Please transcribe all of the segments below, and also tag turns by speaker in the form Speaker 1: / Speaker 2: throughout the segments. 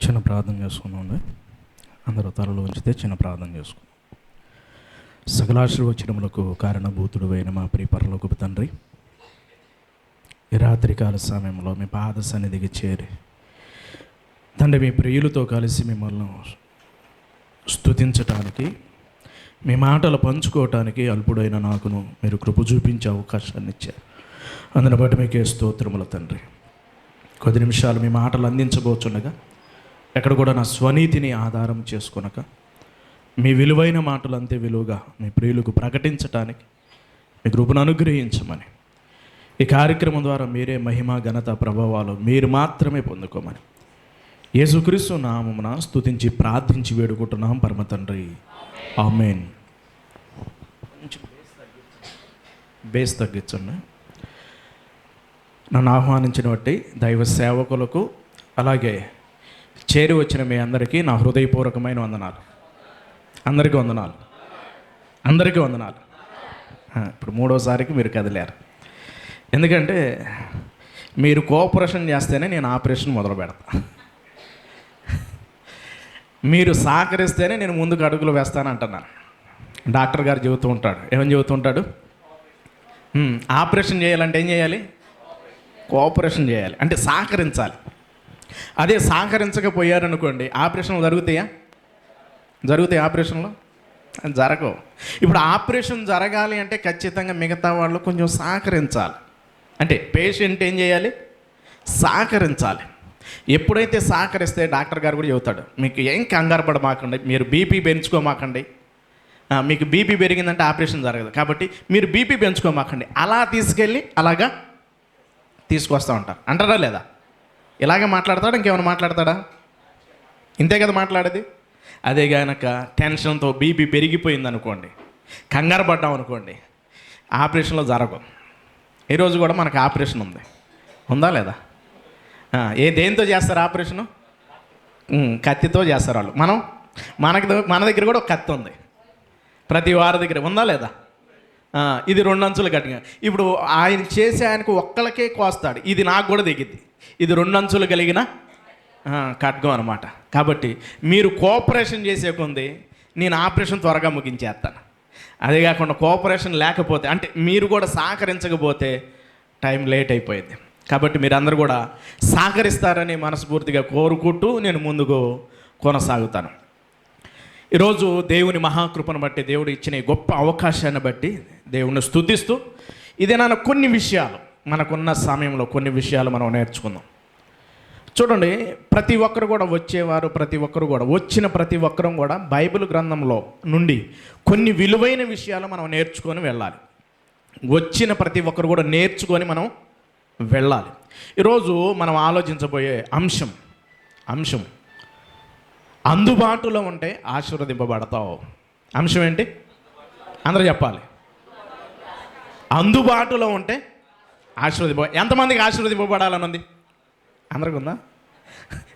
Speaker 1: చిన్న ప్రార్థన చేసుకున్నాం. అందరూ తలలు ఉంచితే చిన్న ప్రార్థన చేసుకున్నాం. సకలాశీర్వచనములకు కారణభూతుడు అయిన మా ప్రియ పరలోకపు తండ్రి, ఈ రాత్రికాల సమయంలో మీ పాద సన్నిధికి చేరి తండ్రి మీ ప్రియులతో కలిసి మిమ్మల్ని స్తుతించటానికి, మీ మాటలు పంచుకోవటానికి అల్పుడైన నాకును మీరు కృప చూపించే అవకాశాన్ని ఇచ్చారు. అందుని బట్టి మీకే స్తోత్రముల తండ్రి. కొద్ది నిమిషాలు మీ మాటలు అందించబోచుండగా ఎక్కడ కూడా నా స్వనీతిని ఆధారం చేసుకొనక మీ విలువైన మాటలు అంతే విలువగా మీ ప్రియులకు ప్రకటించటానికి మీ కృపను అనుగ్రహించమని, ఈ కార్యక్రమం ద్వారా మీరే మహిమ ఘనత ప్రభావాలు మీరు మాత్రమే పొందుకోమని యేసుక్రీస్తు నామమున స్తుతించి ప్రార్థించి వేడుకుంటున్నాం పరమ తండ్రి, ఆమేన్. బేస్ తగ్గించండి. నన్ను ఆహ్వానించిన బట్టి దైవ సేవకులకు అలాగే చేరి వచ్చిన మీ అందరికీ నా హృదయపూర్వకమైన వందనాలు. అందరికీ వందనాలు, అందరికీ వందనాలు. ఇప్పుడు మూడోసారికి మీరు కదిలారు. ఎందుకంటే మీరు కోఆపరేషన్ చేస్తేనే నేను ఆపరేషన్ మొదలు పెడతా. మీరు సహకరిస్తేనే నేను ముందుకు అడుగులు వేస్తాను అంటున్నాను. డాక్టర్ గారు చెబుతూ ఉంటాడు, ఏమని చెబుతూ ఉంటాడు? ఆపరేషన్ చేయాలంటే ఏం చేయాలి? కోఆపరేషన్ చేయాలి, అంటే సహకరించాలి. అదే సహకరించకపోయారనుకోండి, ఆపరేషన్లు జరుగుతాయా? ఆపరేషన్లో జరగవు. ఇప్పుడు ఆపరేషన్ జరగాలి అంటే ఖచ్చితంగా మిగతా వాళ్ళు కొంచెం సహకరించాలి. అంటే పేషెంట్ ఏం చేయాలి? సహకరించాలి. ఎప్పుడైతే సహకరిస్తే డాక్టర్ గారు కూడా చెబుతాడు, మీకు ఏం కంగారు పడమాకండి, మీరు బీపీ పెంచుకోమాకండి, మీకు బీపీ పెరిగిందంటే ఆపరేషన్ జరగదు, కాబట్టి మీరు బీపీ పెంచుకోమాకండి, అలా తీసుకెళ్ళి అలాగా తీసుకొస్తూ ఉంటారు. అంటారా లేదా? ఇలాగే మాట్లాడతాడా? ఇంకేమైనా మాట్లాడతాడా? ఇంతే కదా మాట్లాడేది. అదే కనుక టెన్షన్తో బీపీ పెరిగిపోయింది అనుకోండి, కంగారు పడ్డాం అనుకోండి, ఆపరేషన్లో జరగవు. ఈరోజు కూడా మనకు ఆపరేషన్ ఉందా లేదా? దేంతో చేస్తారు ఆపరేషను? కత్తితో చేస్తారు వాళ్ళు. మన దగ్గర కూడా ఒక కత్తి ఉంది, ప్రతి వారి దగ్గర ఉందా లేదా? ఇది 2 అంచులు గట్టిగా. ఇప్పుడు ఆయన చేసే ఆయనకు ఒక్కళ్ళకే కోస్తాడు, ఇది నాకు కూడా దిగిద్ది. ఇది 2 అంచులు కలిగిన ఖడ్గం అనమాట. కాబట్టి మీరు కోఆపరేషన్ చేసే కొంది నేను ఆపరేషన్ త్వరగా ముగించేస్తాను. అదే కాకుండా కోఆపరేషన్ లేకపోతే, అంటే మీరు కూడా సహకరించకపోతే టైం లేట్ అయిపోయింది. కాబట్టి మీరందరూ కూడా సహకరిస్తారని మనస్ఫూర్తిగా కోరుకుంటూ నేను ముందుకు కొనసాగుతాను. ఈరోజు దేవుని మహాకృపను బట్టి, దేవుడు ఇచ్చిన ఈ గొప్ప అవకాశాన్ని బట్టి దేవుని స్తుతిస్తూ ఇదేనా కొన్ని విషయాలు, మనకున్న సమయంలో కొన్ని విషయాలు మనం నేర్చుకుందాం. చూడండి, ప్రతి ఒక్కరు కూడా వచ్చేవారు, ప్రతి ఒక్కరు కూడా వచ్చిన ప్రతి ఒక్కరూ కూడా బైబిల్ గ్రంథంలో నుండి కొన్ని విలువైన విషయాలు మనం నేర్చుకొని వెళ్ళాలి. వచ్చిన ప్రతి ఒక్కరు కూడా నేర్చుకొని మనం వెళ్ళాలి. ఈరోజు మనం ఆలోచించబోయే అంశం అందుబాటులో ఉంటే ఆశీర్వదింపబడతావు. అంశం ఏంటి? అందరూ చెప్పాలి. అందుబాటులో ఉంటే ఎంతమందికి ఆశీర్వదింపబడాలని ఉంది? అందరికి ఉందా?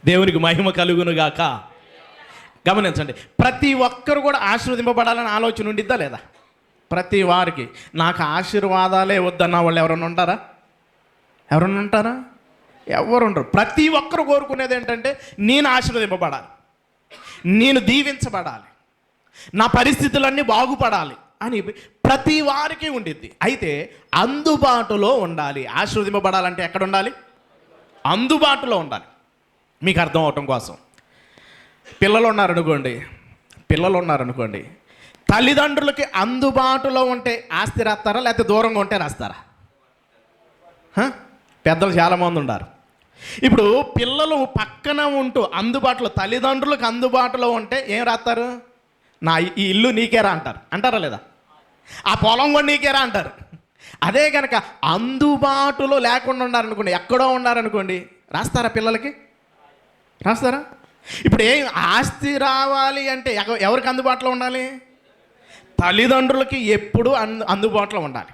Speaker 1: దేవునికి మహిమ కలుగునుగాక. గమనించండి, ప్రతి ఒక్కరు కూడా ఆశీర్వదింపబడాలని ఆలోచన ఉండిద్దా లేదా? ప్రతి వారికి నాకు ఆశీర్వాదాలే వద్దన్న వాళ్ళు ఎవరన్నా ఉంటారా? ఎవరు ఉండరు. ప్రతి ఒక్కరు కోరుకునేది ఏంటంటే నేను ఆశీర్వదింపబడాలి, నేను దీవించబడాలి, నా పరిస్థితులన్నీ బాగుపడాలి అని ప్రతి వారికి ఉండిద్ది. అయితే అందుబాటులో ఉండాలి. ఆశీర్వదింపబడాలంటే ఎక్కడ ఉండాలి? అందుబాటులో ఉండాలి. మీకు అర్థం అవటం కోసం, పిల్లలు ఉన్నారనుకోండి, తల్లిదండ్రులకి అందుబాటులో ఉంటే ఆస్తి రాస్తారా, లేకపోతే దూరంగా ఉంటే రాస్తారా? పెద్దలు చాలామంది ఉన్నారు. ఇప్పుడు పిల్లలు పక్కన ఉంటూ అందుబాటులో, తల్లిదండ్రులకు అందుబాటులో ఉంటే ఏం రాస్తారు? ఈ ఇల్లు నీకేరా అంటారా లేదా? ఆ పొలం కూడా నీకేరా అంటారు. అదే కనుక అందుబాటులో లేకుండా ఉన్నారనుకోండి, ఎక్కడో ఉన్నారనుకోండి, రాస్తారా? పిల్లలకి రాస్తారా? ఇప్పుడు ఆస్తి రావాలి అంటే ఎవరికి అందుబాటులో ఉండాలి? తల్లిదండ్రులకి ఎప్పుడు అందుబాటులో ఉండాలి.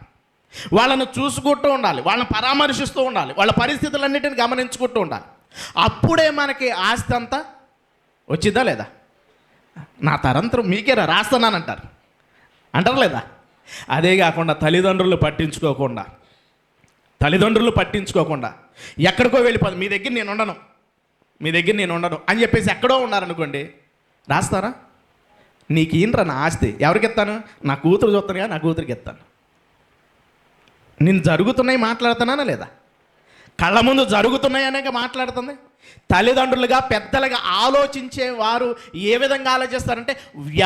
Speaker 1: వాళ్ళను చూసుకుంటూ ఉండాలి, వాళ్ళని పరామర్శిస్తూ ఉండాలి, వాళ్ళ పరిస్థితులన్నిటిని గమనించుకుంటూ ఉండాలి. అప్పుడే మనకి ఆస్తి అంతా వచ్చిద్దా లేదా? నా తరంతరం మీకేరా రాస్తున్నానంటారు, అంటారు లేదా? అదే కాకుండా తల్లిదండ్రులు పట్టించుకోకుండా ఎక్కడికో వెళ్ళిపోదు. మీ దగ్గర నేను ఉండను, మీ దగ్గర నేను ఉండను అని చెప్పేసి ఎక్కడో ఉన్నారనుకోండి, రాస్తారా? నీకు ఈయనరా నా ఆస్తి, ఎవరికి ఇస్తాను? నా కూతురు చూస్తానుగా, నా కూతురికి ఇస్తాను. నేను జరుగుతున్నాయి మాట్లాడుతున్నానా లేదా? కళ్ళ ముందు జరుగుతున్నాయి అనేక మాట్లాడుతుంది. తల్లిదండ్రులుగా పెద్దలుగా ఆలోచించే వారు ఏ విధంగా ఆలోచిస్తారంటే,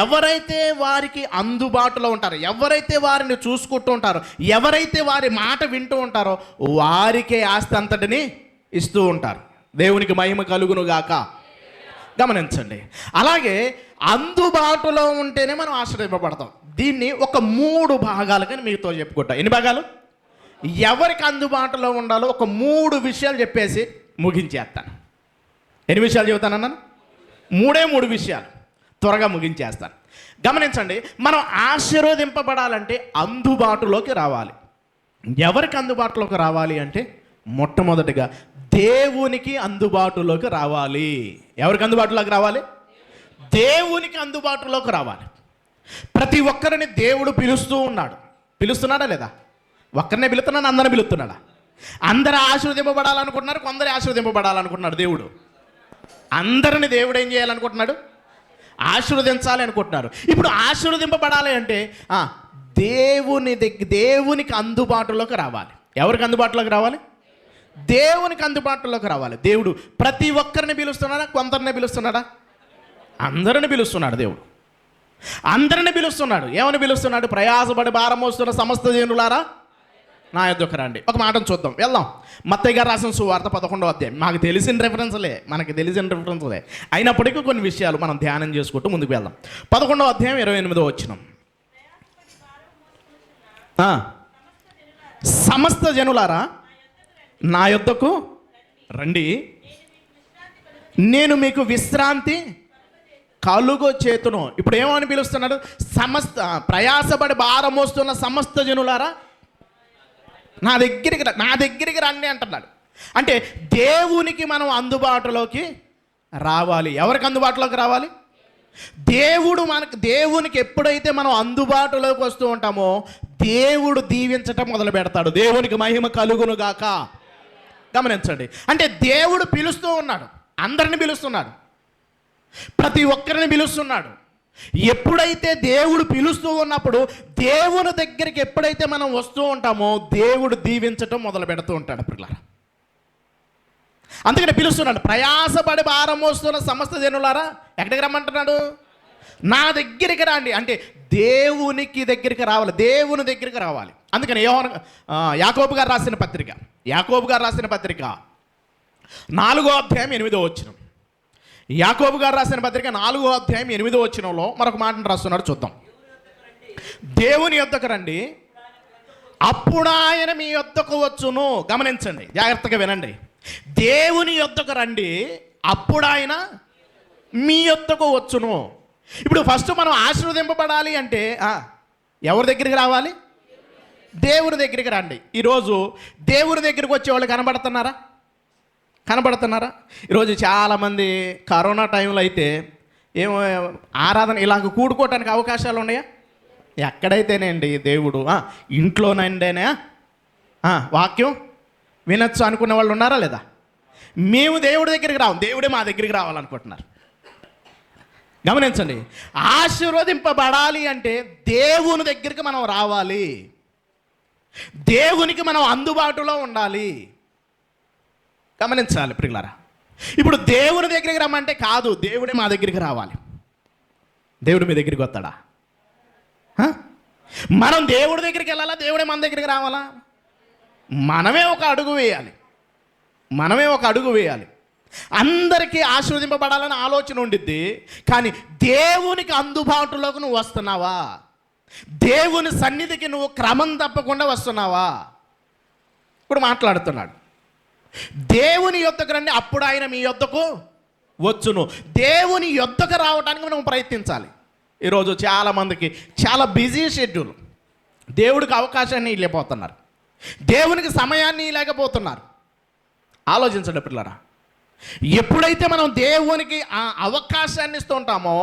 Speaker 1: ఎవరైతే వారికి అందుబాటులో ఉంటారో, ఎవరైతే వారిని చూసుకుంటూ ఉంటారో, ఎవరైతే వారి మాట వింటూ ఉంటారో వారికే ఆస్తి అంతటిని ఇస్తూ ఉంటారు. దేవునికి మహిమ కలుగును గాక. గమనించండి. అలాగే అందుబాటులో ఉంటేనే మనం ఆశ్రయింపబడతాం. దీన్ని ఒక 3 భాగాలుగా మీతో చెప్పుకుంటా. ఎన్ని భాగాలు? ఎవరికి అందుబాటులో ఉండాలో ఒక 3 విషయాలు చెప్పేసి ముగించేస్తాను. ఎన్ని విషయాలు చెబుతానన్నాను? 3 విషయాలు త్వరగా ముగించేస్తాను. గమనించండి, మనం ఆశీర్వదింపబడాలంటే అందుబాటులోకి రావాలి. ఎవరికి అందుబాటులోకి రావాలి అంటే, మొట్టమొదటిగా దేవునికి అందుబాటులోకి రావాలి. ఎవరికి అందుబాటులోకి రావాలి? దేవునికి అందుబాటులోకి రావాలి. ప్రతి ఒక్కరిని దేవుడు పిలుస్తూ ఉన్నాడు. పిలుస్తున్నాడా లేదా? ఒక్కరినే పిలుస్తున్నాడు, అందరిని పిలుస్తున్నాడా? అందరూ ఆశీర్వదింపబడాలనుకుంటున్నారు, కొందరు ఆశీర్వదింపబడాలనుకుంటున్నాడు. దేవుడు అందరిని దేవుడు ఏం చేయాలనుకుంటున్నాడు? ఆశీర్వదించాలి అనుకుంటున్నారు. ఇప్పుడు ఆశీర్వదింపబడాలి అంటే దేవునికి అందుబాటులోకి రావాలి. ఎవరికి అందుబాటులోకి రావాలి? దేవునికి అందుబాటులోకి రావాలి. దేవుడు ప్రతి ఒక్కరిని పిలుస్తున్నాడా? కొందరిని పిలుస్తున్నాడా? అందరిని పిలుస్తున్నాడు. దేవుడు అందరిని పిలుస్తున్నాడు. ఏమని పిలుస్తున్నాడు? ప్రయాసపడి భారం మోస్తున్న సమస్త జనులారా నా యొద్దకు రండి. ఒక మాటను చూద్దాం, వెళ్దాం. మత్తయి గారు రాసిన సువార్త 11వ అధ్యాయం. మనకు తెలిసిన రెఫరెన్స్లే అయినప్పటికీ కొన్ని విషయాలు మనం ధ్యానం చేసుకుంటూ ముందుకు వెళ్దాం. 11వ అధ్యాయం 28వ వచనం. సమస్త జనులారా నా యొద్దకు రండి, నేను మీకు విశ్రాంతి కలుగో చేతును. ఇప్పుడు ఏమని పిలుస్తున్నాడు? ప్రయాసపడి భారం మోస్తున్న సమస్త జనులారా నా దగ్గరికి రండి అంటున్నాడు. అంటే దేవునికి మనం అందుబాటులోకి రావాలి. ఎవరికి అందుబాటులోకి రావాలి? దేవునికి ఎప్పుడైతే మనం అందుబాటులోకి వస్తూ ఉంటామో దేవుడు దీవించటం మొదలు పెడతాడు. దేవునికి మహిమ కలుగును గాక. గమనించండి. అంటే దేవుడు పిలుస్తూ ఉన్నాడు, అందరిని పిలుస్తున్నాడు, ప్రతి ఒక్కరిని పిలుస్తున్నాడు. ఎప్పుడైతే దేవుడు పిలుస్తూ ఉన్నప్పుడు దేవుని దగ్గరికి ఎప్పుడైతే మనం వస్తూ ఉంటామో దేవుడు దీవించటం మొదలు పెడుతూ ఉంటాడు పిల్లలు. అందుకని పిలుస్తున్నాడు. ప్రయాసపడి భారం మోస్తున్న సమస్త జనులారా ఎక్కడికి రమ్మంటున్నాడు? నా దగ్గరికి రండి. అంటే దేవునికి దగ్గరికి రావాలి, దేవుని దగ్గరికి రావాలి. అందుకని యాకోబు గారు రాసిన పత్రిక 4వ అధ్యాయం 8వ వచనం. యాకోబు గారు రాసిన పత్రిక 4వ అధ్యాయం 8వ వచనంలో మరొక మాటను రాస్తున్నాడు, చూద్దాం. దేవుని యొద్దకు రండి, అప్పుడు ఆయన మీ యొద్దకు వచ్చును. గమనించండి, జాగ్రత్తగా వినండి. దేవుని యొద్దకు రండి, అప్పుడు ఆయన మీ యొద్దకు వచ్చును. ఇప్పుడు ఫస్ట్ మనం ఆశీర్వదింపబడాలి అంటే ఎవరి దగ్గరికి రావాలి? దేవుని దగ్గరికి రండి. ఈరోజు దేవుని దగ్గరికి వచ్చే వాళ్ళు కనబడుతున్నారా? ఈరోజు చాలామంది కరోనా టైంలో అయితే ఏమో ఆరాధన ఇలాగ కూడుకోవటానికి అవకాశాలు ఉన్నాయా? ఎక్కడైతేనేండి దేవుడు ఇంట్లోనండేనే వాక్యం వినొచ్చు అనుకునే వాళ్ళు ఉన్నారా లేదా? మేము దేవుడి దగ్గరికి రాము, దేవుడే మా దగ్గరికి రావాలనుకుంటున్నారు. గమనించండి, ఆశీర్వదింపబడాలి అంటే దేవుని దగ్గరికి మనం రావాలి, దేవునికి మనం అందుబాటులో ఉండాలి. గమనించాలి ప్రియులారా. ఇప్పుడు దేవుని దగ్గరికి రమ్మంటే కాదు, దేవుడే మా దగ్గరికి రావాలి. దేవుడు మీ దగ్గరికి వస్తాడా? మనం దేవుడి దగ్గరికి వెళ్ళాలా, దేవుడే మన దగ్గరికి రావాలా? మనమే ఒక అడుగు వేయాలి. అందరికీ ఆశీర్వదింపబడాలని ఆలోచన ఉండిద్ది, కానీ దేవునికి అందుబాటులోకి నువ్వు వస్తున్నావా? దేవుని సన్నిధికి నువ్వు క్రమం తప్పకుండా వస్తున్నావా? ఇప్పుడు మాట్లాడుతున్నాడు. దేవుని యొద్దకు రండి, అప్పుడు ఆయన మీ యొద్దకు వచ్చును. దేవుని యొద్దకు రావడానికి మనం ప్రయత్నించాలి. ఈరోజు చాలామందికి చాలా బిజీ షెడ్యూల్, దేవుడికి అవకాశాన్ని ఇవ్వలేకపోతున్నారు, దేవునికి సమయాన్ని లేకపోతున్నారు. ఆలోచించండి పిల్లరా. ఎప్పుడైతే మనం దేవునికి ఆ అవకాశాన్ని ఇస్తూ ఉంటామో,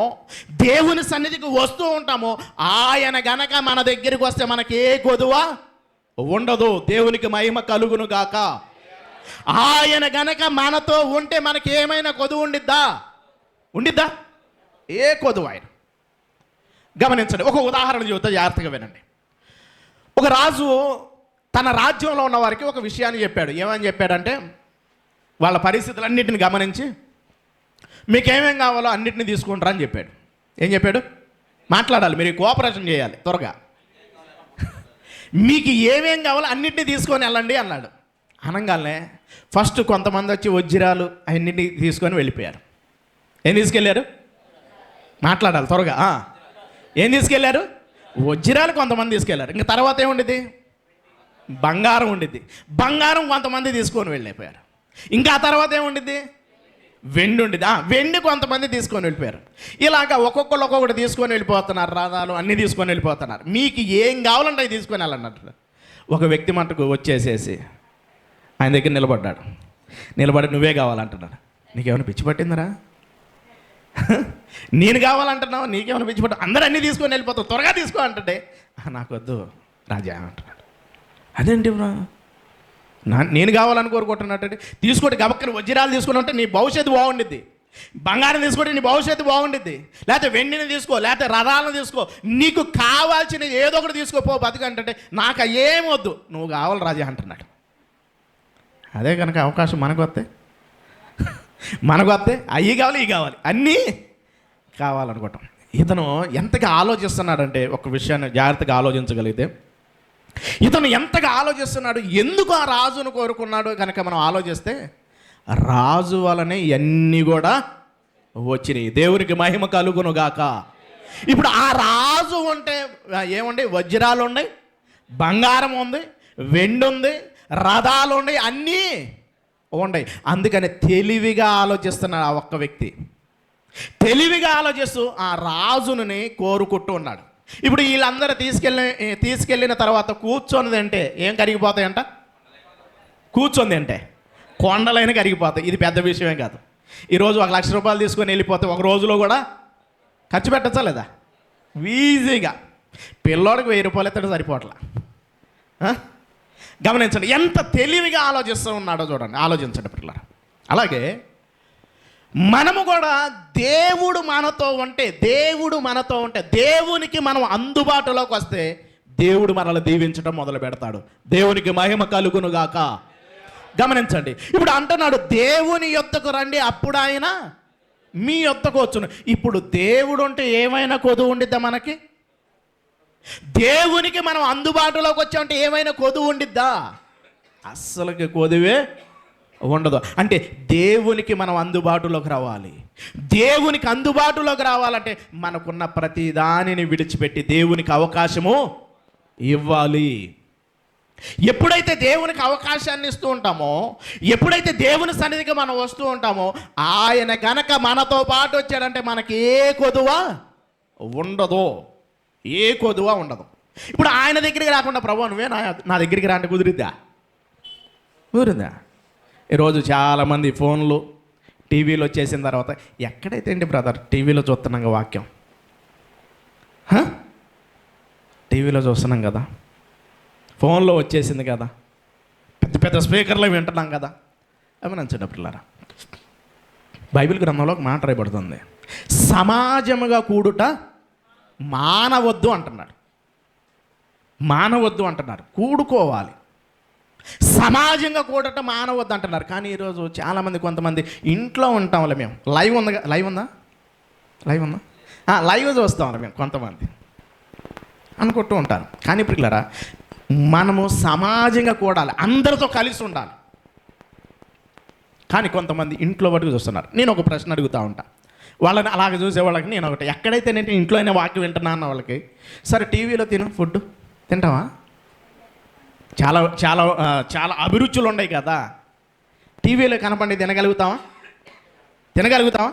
Speaker 1: దేవుని సన్నిధికి వస్తూ ఉంటామో, ఆయన గనక మన దగ్గరికి వస్తే మనకి ఏ కొదువ ఉండదు. దేవునికి మహిమ కలుగును గాక. ఆయన గనక మనతో ఉంటే మనకి ఏమైనా కొదువు ఉండిద్దా? ఏ కొదువు ఆయన. గమనించండి, ఒక ఉదాహరణ చెబుతా, జాగ్రత్తగా వినండి. ఒక రాజు తన రాజ్యంలో ఉన్న వారికి ఒక విషయాన్ని చెప్పాడు. ఏమని చెప్పాడంటే, వాళ్ళ పరిస్థితులన్నింటిని గమనించి మీకేమేం కావాలో అన్నింటినీ తీసుకుంటారా అని చెప్పాడు. ఏం చెప్పాడు? మాట్లాడాలి, మీరు కోఆపరేషన్ చేయాలి త్వరగా. మీకు ఏమేం కావాలో అన్నింటినీ తీసుకొని వెళ్ళండి అన్నాడు. అనగానే ఫస్ట్ కొంతమంది వచ్చి వజ్రాలు అన్నింటినీ తీసుకొని వెళ్ళిపోయారు. ఏం తీసుకెళ్ళారు? మాట్లాడాలి త్వరగా. ఏం తీసుకెళ్ళారు? వజ్రాలు కొంతమంది తీసుకెళ్ళారు. ఇంకా తర్వాత ఏముండిద్ది? బంగారం ఉండిద్ది. బంగారం కొంతమంది తీసుకొని వెళ్ళిపోయారు. ఇంకా తర్వాత ఏముండిద్ది? వెండి ఉండిద్ది. వెండి కొంతమంది తీసుకొని వెళ్ళిపోయారు. ఇలాగా ఒక్కొక్కటి తీసుకొని వెళ్ళిపోతున్నారు. రథాలు అన్నీ తీసుకొని వెళ్ళిపోతున్నారు. మీకు ఏం కావాలంటే అవి తీసుకొని వెళ్ళండి. ఒక వ్యక్తి మటుకు వచ్చేసేసి ఆయన దగ్గర నిలబడి నువ్వే కావాలంటున్నాడు. నీకేమైనా పిచ్చి పట్టిందిరా? నేను కావాలంటున్నావు, నీకేమైనా పిచ్చి పట్టు? అందరూ అన్నీ తీసుకొని వెళ్ళిపోతావు, త్వరగా తీసుకో అంటే, నాకొద్దు రాజా అంటున్నాడు. అదేంటి బ్రా, నేను కావాలని కోరుకుంటున్నట్టు తీసుకోండి. గబక్కని వజ్రాలు తీసుకుని ఉంటే నీ భవిష్యత్తు బాగుండిద్ది. బంగారం తీసుకుంటే నీ భవిష్యత్తు బాగుండిద్ది. లేకపోతే వెండిని తీసుకో, లేకపోతే రథాలను తీసుకో, నీకు కావాల్సిన ఏదో ఒకటి తీసుకోపో బతుకంటే, నాకు ఏం వద్దు, నువ్వు కావాలి రాజా అంటున్నాడు. అదే కనుక అవకాశం మనకు వస్తే అవి కావాలి, ఇవి కావాలి, అన్నీ కావాలనుకోవటం. ఇతను ఎంతగా ఆలోచిస్తున్నాడంటే, ఒక విషయాన్ని జాగ్రత్తగా ఆలోచించగలిగితే, ఇతను ఎంతగా ఆలోచిస్తున్నాడు, ఎందుకు ఆ రాజును కోరుకున్నాడు కనుక మనం ఆలోచిస్తే, రాజు వలనే ఇవన్నీ కూడా వచ్చినాయి. దేవునికి మహిమ కలుగును గాక. ఇప్పుడు ఆ రాజు ఉంటే ఏముంది? వజ్రాలు ఉన్నాయి, బంగారం ఉంది, వెండి ఉంది, రథాలు ఉన్నాయి, అన్నీ ఉన్నాయి. అందుకని తెలివిగా ఆలోచిస్తున్నాడు ఆ ఒక్క వ్యక్తి. తెలివిగా ఆలోచిస్తూ ఆ రాజుని కోరుకుంటూ ఉన్నాడు. ఇప్పుడు వీళ్ళందరూ తీసుకెళ్ళిన తర్వాత కూర్చొని అంటే ఏం కరిగిపోతాయంట? కూర్చొని అంటే కొండలైన కరిగిపోతాయి. ఇది పెద్ద విషయమే కాదు. ఈరోజు 1 లక్ష రూపాయలు తీసుకొని వెళ్ళిపోతే ఒక రోజులో కూడా ఖర్చు పెట్టచ్చా లేదా? ఈజీగా. పిల్లోడికి 1000 రూపాయలు ఎత్తడం సరిపోవట్లా. గమనించండి ఎంత తెలివిగా ఆలోచిస్తూ ఉన్నాడో చూడండి, ఆలోచించండి పిల్లలు. అలాగే మనము కూడా దేవుడు మనతో ఉంటే దేవునికి మనం అందుబాటులోకి వస్తే దేవుడు మనల్ని దీవించడం మొదలు పెడతాడు. దేవునికి మహిమ కలుగును గాక. గమనించండి, ఇప్పుడు అంటున్నాడు దేవుని యొద్దకు రండి, అప్పుడు ఆయన మీ యొద్దకు వచ్చును. ఇప్పుడు దేవుడు ఉంటే ఏమైనా కొదువు ఉండిద్దా మనకి? దేవునికి మనం అందుబాటులోకి వచ్చామంటే ఏమైనా కొదువు ఉండిద్దా? అస్సలకి కొదువే ఉండదు. అంటే దేవునికి మనం అందుబాటులోకి రావాలి. దేవునికి అందుబాటులోకి రావాలంటే మనకున్న ప్రతి దానిని విడిచిపెట్టి దేవునికి అవకాశము ఇవ్వాలి. ఎప్పుడైతే దేవునికి అవకాశాన్ని ఇస్తూ ఉంటామో, ఎప్పుడైతే దేవుని సన్నిధికి మనం వస్తూ ఉంటామో, ఆయన గనక మనతో పాటు వచ్చాడంటే మనకి ఏ కొదువ ఉండదు. ఇప్పుడు ఆయన దగ్గరికి రాకుండా ప్రభు నువ్వే నా దగ్గరికి రా అంటే కుదిరిద్దా? ఈరోజు చాలామంది ఫోన్లు టీవీలో వచ్చేసిన తర్వాత ఎక్కడైతే అండి బ్రదర్ టీవీలో చూస్తున్నాం వాక్యం, టీవీలో చూస్తున్నాం కదా, ఫోన్లో వచ్చేసింది కదా, పెద్ద పెద్ద స్పీకర్లో వింటున్నాం కదా. గమనించండి పిల్లరా, బైబిల్ గ్రంథంలో ఒక మాట రాయబడుతుంది, సమాజముగా కూడుట మానవద్దు అంటున్నాడు. కూడుకోవాలి. సమాజంగా కూడట మానవద్దు అంటున్నారు. కానీ ఈరోజు చాలామంది కొంతమంది ఇంట్లో ఉంటాంలే, మేము లైవ్ ఉందా లైవ్ చూస్తాంలే మేము కొంతమంది అనుకుంటూ ఉంటారు. కానీ పిల్లరా, మనము సమాజంగా కూడాలి, అందరితో కలిసి ఉండాలి. కానీ కొంతమంది ఇంట్లో పట్టుకు చూస్తున్నారు. నేను ఒక ప్రశ్న అడుగుతూ ఉంటా వాళ్ళని, అలాగే చూసే వాళ్ళకి నేను ఒకటి, ఎక్కడైతే నేను ఇంట్లో అయినా వాక్యం వింటున్నా అన్న వాళ్ళకి, సరే టీవీలో ఫుడ్ తింటావా? చాలా చాలా చాలా అభిరుచులు ఉన్నాయి కదా. టీవీలో కనపడి తినగలుగుతావా?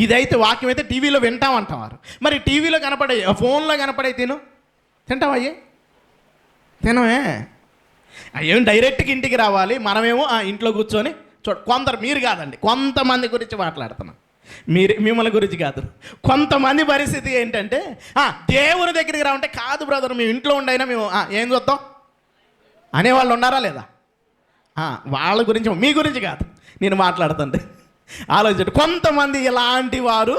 Speaker 1: ఇదైతే వాక్యం అయితే టీవీలో వింటామంటారు. మరి టీవీలో కనపడే, ఫోన్లో కనపడే తింటావా? తినవే. అయ్యేం డైరెక్ట్గా ఇంటికి రావాలి, మనమేమో ఇంట్లో కూర్చొని కొందరు, మీరు కాదండి, కొంతమంది గురించి మాట్లాడుతున్నాం, మిమ్మల్ని గురించి కాదు. కొంతమంది పరిస్థితి ఏంటంటే, దేవుని దగ్గరికి రావంటే, కాదు బ్రదర్ మేము ఇంట్లో ఉండైనా మేము ఏం చూద్దాం అనేవాళ్ళు ఉన్నారా లేదా? వాళ్ళ గురించి, మీ గురించి కాదు నేను మాట్లాడుతుంటే ఆలోచించండి. కొంతమంది ఇలాంటి వారు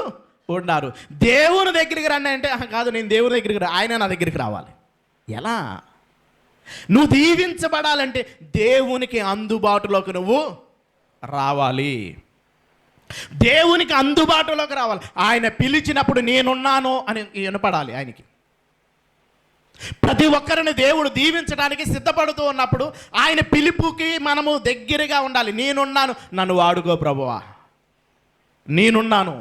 Speaker 1: ఉన్నారు. దేవుని దగ్గరికి రండి అంటే కాదు, నేను దేవుని దగ్గరికి ఆయన నా దగ్గరికి రావాలి. ఎలా? నువ్వు దీవించబడాలంటే దేవునికి అందుబాటులోకి నువ్వు రావాలి. దేవునికి అందుబాటులోకి రావాలి. ఆయన పిలిచినప్పుడు నేనున్నాను అని వినపడాలి ఆయనకి. ప్రతి ఒక్కరిని దేవుడు దీవించడానికి సిద్ధపడుతూ ఉన్నప్పుడు ఆయన పిలుపుకి మనము దగ్గరగా ఉండాలి. నేనున్నాను, నన్ను వాడుకో ప్రభువా, నేనున్నాను.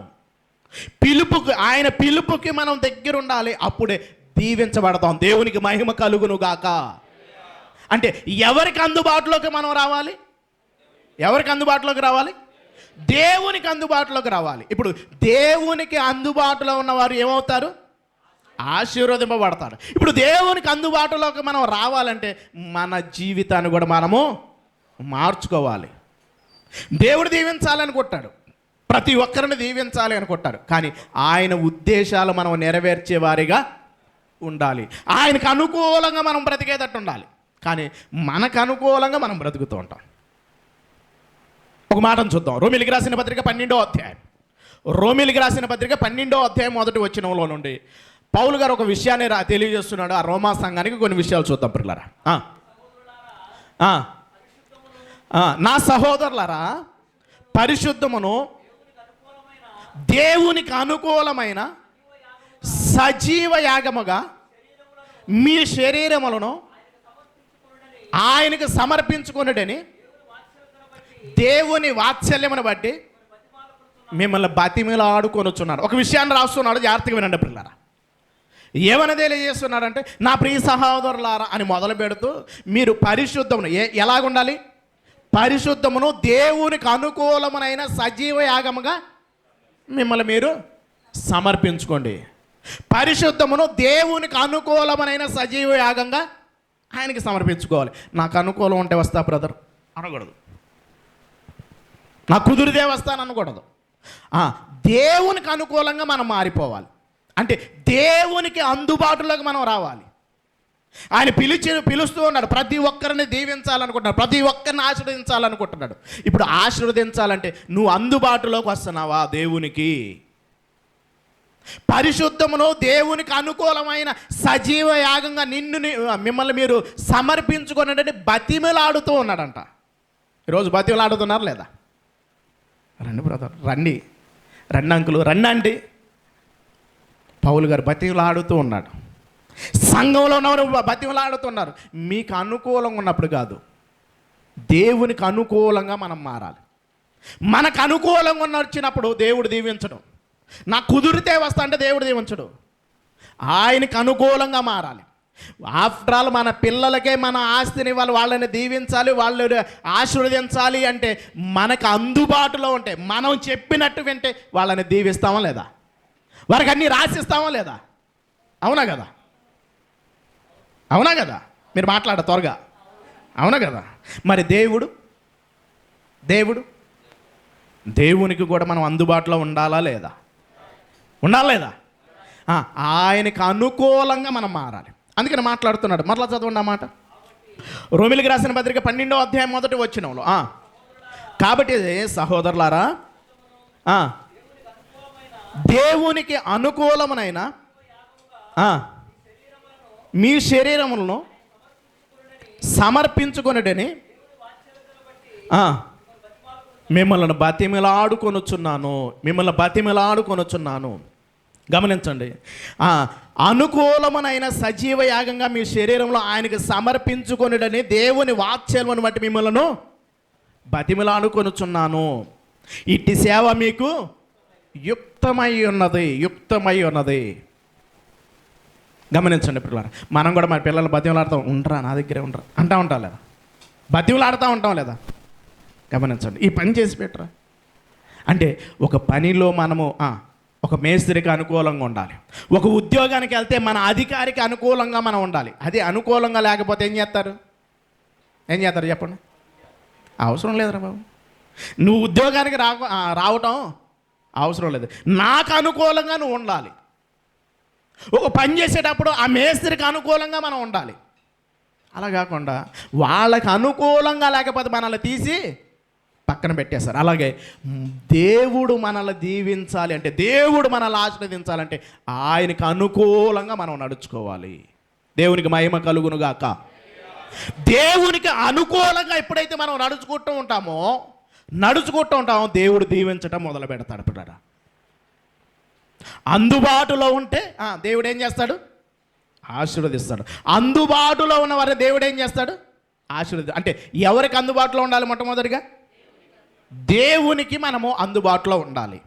Speaker 1: పిలుపుకి, ఆయన పిలుపుకి మనం దగ్గర ఉండాలి. అప్పుడే దీవించబడతాం. దేవునికి మహిమ కలుగును గాక. అంటే ఎవరికి అందుబాటులోకి మనం రావాలి? ఎవరికి అందుబాటులోకి రావాలి? దేవునికి అందుబాటులోకి రావాలి. ఇప్పుడు దేవునికి అందుబాటులో ఉన్నవారు ఏమవుతారు? ఆశీర్వదింపబడతాడు. ఇప్పుడు దేవునికి అందుబాటులోకి మనం రావాలంటే మన జీవితాన్ని కూడా మనము మార్చుకోవాలి. దేవుడు దీవించాలనుకుంటాడు, ప్రతి ఒక్కరిని దీవించాలి అనుకుంటాడు. కానీ ఆయన ఉద్దేశాలు మనం నెరవేర్చే వారిగా ఉండాలి. ఆయనకు అనుకూలంగా మనం బ్రతికేటట్టు ఉండాలి. కానీ మనకు అనుకూలంగా మనం బ్రతుకుతూ ఉంటాం. ఒక మాటను చూద్దాం. రోమీయులకు రాసిన పత్రిక 12వ అధ్యాయం. రోమీయులకు రాసిన పత్రిక 12వ అధ్యాయం 1వ వచనంలో నుండి పౌలు గారు ఒక విషయాన్ని తెలియజేస్తున్నాడు. ఆ రోమా సంఘానికి కొన్ని విషయాలు చూద్దాం పిల్లరా. నా సహోదరులారా, పరిశుద్ధమును దేవునికి అనుకూలమైన సజీవ యాగముగా మీ శరీరములను ఆయనకు సమర్పించుకొనుడని దేవుని వాత్సల్యమును బట్టి మిమ్మల్ని బతిమిలాడుకొనుచున్నాడు. ఒక విషయాన్ని రాస్తున్నాడు, జాగ్రత్తగా వినండి పిల్లరా. ఏమని తెలియజేస్తున్నాడంటే, నా ప్రియ సహోదరులారా అని మొదలు పెడుతూ మీరు పరిశుద్ధమును ఎలాగుండాలి? పరిశుద్ధమును దేవునికి అనుకూలమునైన సజీవ యాగముగా మిమ్మల్ని మీరు సమర్పించుకోండి. పరిశుద్ధమును దేవునికి అనుకూలమైన సజీవ యాగంగా ఆయనకి సమర్పించుకోవాలి. నాకు అనుకూలం ఉంటే వస్తా బ్రదర్ అనకూడదు, నాకు కుదిరితే వస్తాను అనకూడదు. దేవునికి అనుకూలంగా మనం మారిపోవాలి. అంటే దేవునికి అందుబాటులోకి మనం రావాలి. ఆయన పిలుస్తూ ఉన్నాడు. ప్రతి ఒక్కరిని దీవించాలనుకుంటున్నాడు, ప్రతి ఒక్కరిని ఆశీర్వదించాలనుకుంటున్నాడు. ఇప్పుడు ఆశీర్వదించాలంటే నువ్వు అందుబాటులోకి వస్తున్నావా దేవునికి? పరిశుద్ధమును దేవునికి అనుకూలమైన సజీవ యాగంగా మిమ్మల్ని మీరు సమర్పించుకున్నాడని బతిమలాడుతూ ఉన్నాడంట. ఈరోజు బతిమలాడుతున్నారు లేదా? రండి బ్రదర్, రండి అంకులు, రండి ఆంటీ. పౌలు గారు బతిమలాడుతూ ఉన్నాడు. సంఘంలో ఉన్నవారు బతిమలాడుతున్నారు. మీకు అనుకూలంగా ఉన్నప్పుడు కాదు, దేవునికి అనుకూలంగా మనం మారాలి. మనకు అనుకూలంగా వచ్చినప్పుడు దేవుడు దీవించడం. నాకు కుదిరితే వస్తా అంటే దేవుడు దీవించడు. ఆయనకు అనుకూలంగా మారాలి. ఆఫ్టర్ ఆల్ మన పిల్లలకే మన ఆస్తిని వాళ్ళని దీవించాలి, వాళ్ళని ఆశీర్వదించాలి అంటే మనకు అందుబాటులో ఉంటే, మనం చెప్పినట్టు వింటే వాళ్ళని దీవిస్తామా లేదా? వారికి అన్నీ రాసిస్తామా లేదా? అవునా కదా? అవునా కదా? మీరు మాట్లాడ త్వరగా. అవునా కదా? మరి దేవునికి కూడా మనం అందుబాటులో ఉండాలా లేదా? ఉండాలా లేదా? ఆయనకు అనుకూలంగా మనం మారాలి. అందుకని మాట్లాడుతున్నాడు. మరలా చదవండి ఆ మాట. రోమీయులకు రాసిన పత్రిక 12వ అధ్యాయం 1వ వచనంలో, కాబట్టి సహోదరులారా, దేవునికి అనుకూలమునైన మీ శరీరములను సమర్పించుకొనుడని మిమ్మల్ని బతిమిలాడుకొనుచున్నాను. గమనించండి. అనుకూలమునైన సజీవ యాగంగా మీ శరీరంలో ఆయనకు సమర్పించుకొనుడని దేవుని వాత్సల్యమును బట్టి మిమ్మల్ని బతిమిలాడుకొనుచున్నాను. ఇట్టి సేవ మీకు యుక్తమై ఉన్నది. గమనించండి పిల్లలు, మనం కూడా మన పిల్లలు బతిమలాడుతూ ఉండరా, నా దగ్గరే ఉండరా ఉంటాం లేదా? బతిమలాడుతూ ఉంటాం లేదా? గమనించండి. ఈ పని చేసి పెట్టరా అంటే ఒక పనిలో మనము ఒక మేస్త్రికి అనుకూలంగా ఉండాలి. ఒక ఉద్యోగానికి వెళ్తే మన అధికారికి అనుకూలంగా మనం ఉండాలి. అది అనుకూలంగా లేకపోతే ఏం చేస్తారు చెప్పండి? అవసరం లేదురా బాబు, నువ్వు ఉద్యోగానికి రావటం అవసరం లేదు. నాకు అనుకూలంగా నువ్వు ఉండాలి. ఒక పని చేసేటప్పుడు ఆ మేస్త్రికి అనుకూలంగా మనం ఉండాలి. అలా కాకుండా వాళ్ళకి అనుకూలంగా లేకపోతే మనల్ని తీసి పక్కన పెట్టేస్తారు. అలాగే దేవుడు మనల్ని దీవించాలి అంటే, దేవుడు మనల్ని ఆశీర్వదించాలంటే ఆయనకు అనుకూలంగా మనం నడుచుకోవాలి. దేవునికి మహిమ కలుగునుగాక. దేవునికి అనుకూలంగా ఎప్పుడైతే మనం నడుచుకుంటూ ఉంటామో దేవుడు దీవించటం మొదలు పెడతాడు. పిల్లరా, అందుబాటులో ఉంటే దేవుడు ఏం చేస్తాడు? ఆశీర్వదిస్తాడు. అందుబాటులో ఉన్న వారు దేవుడు ఏం చేస్తాడు? అంటే ఎవరికి అందుబాటులో ఉండాలి? మొట్టమొదటిగా దేవునికి మనము అందుబాటులో ఉండాలి.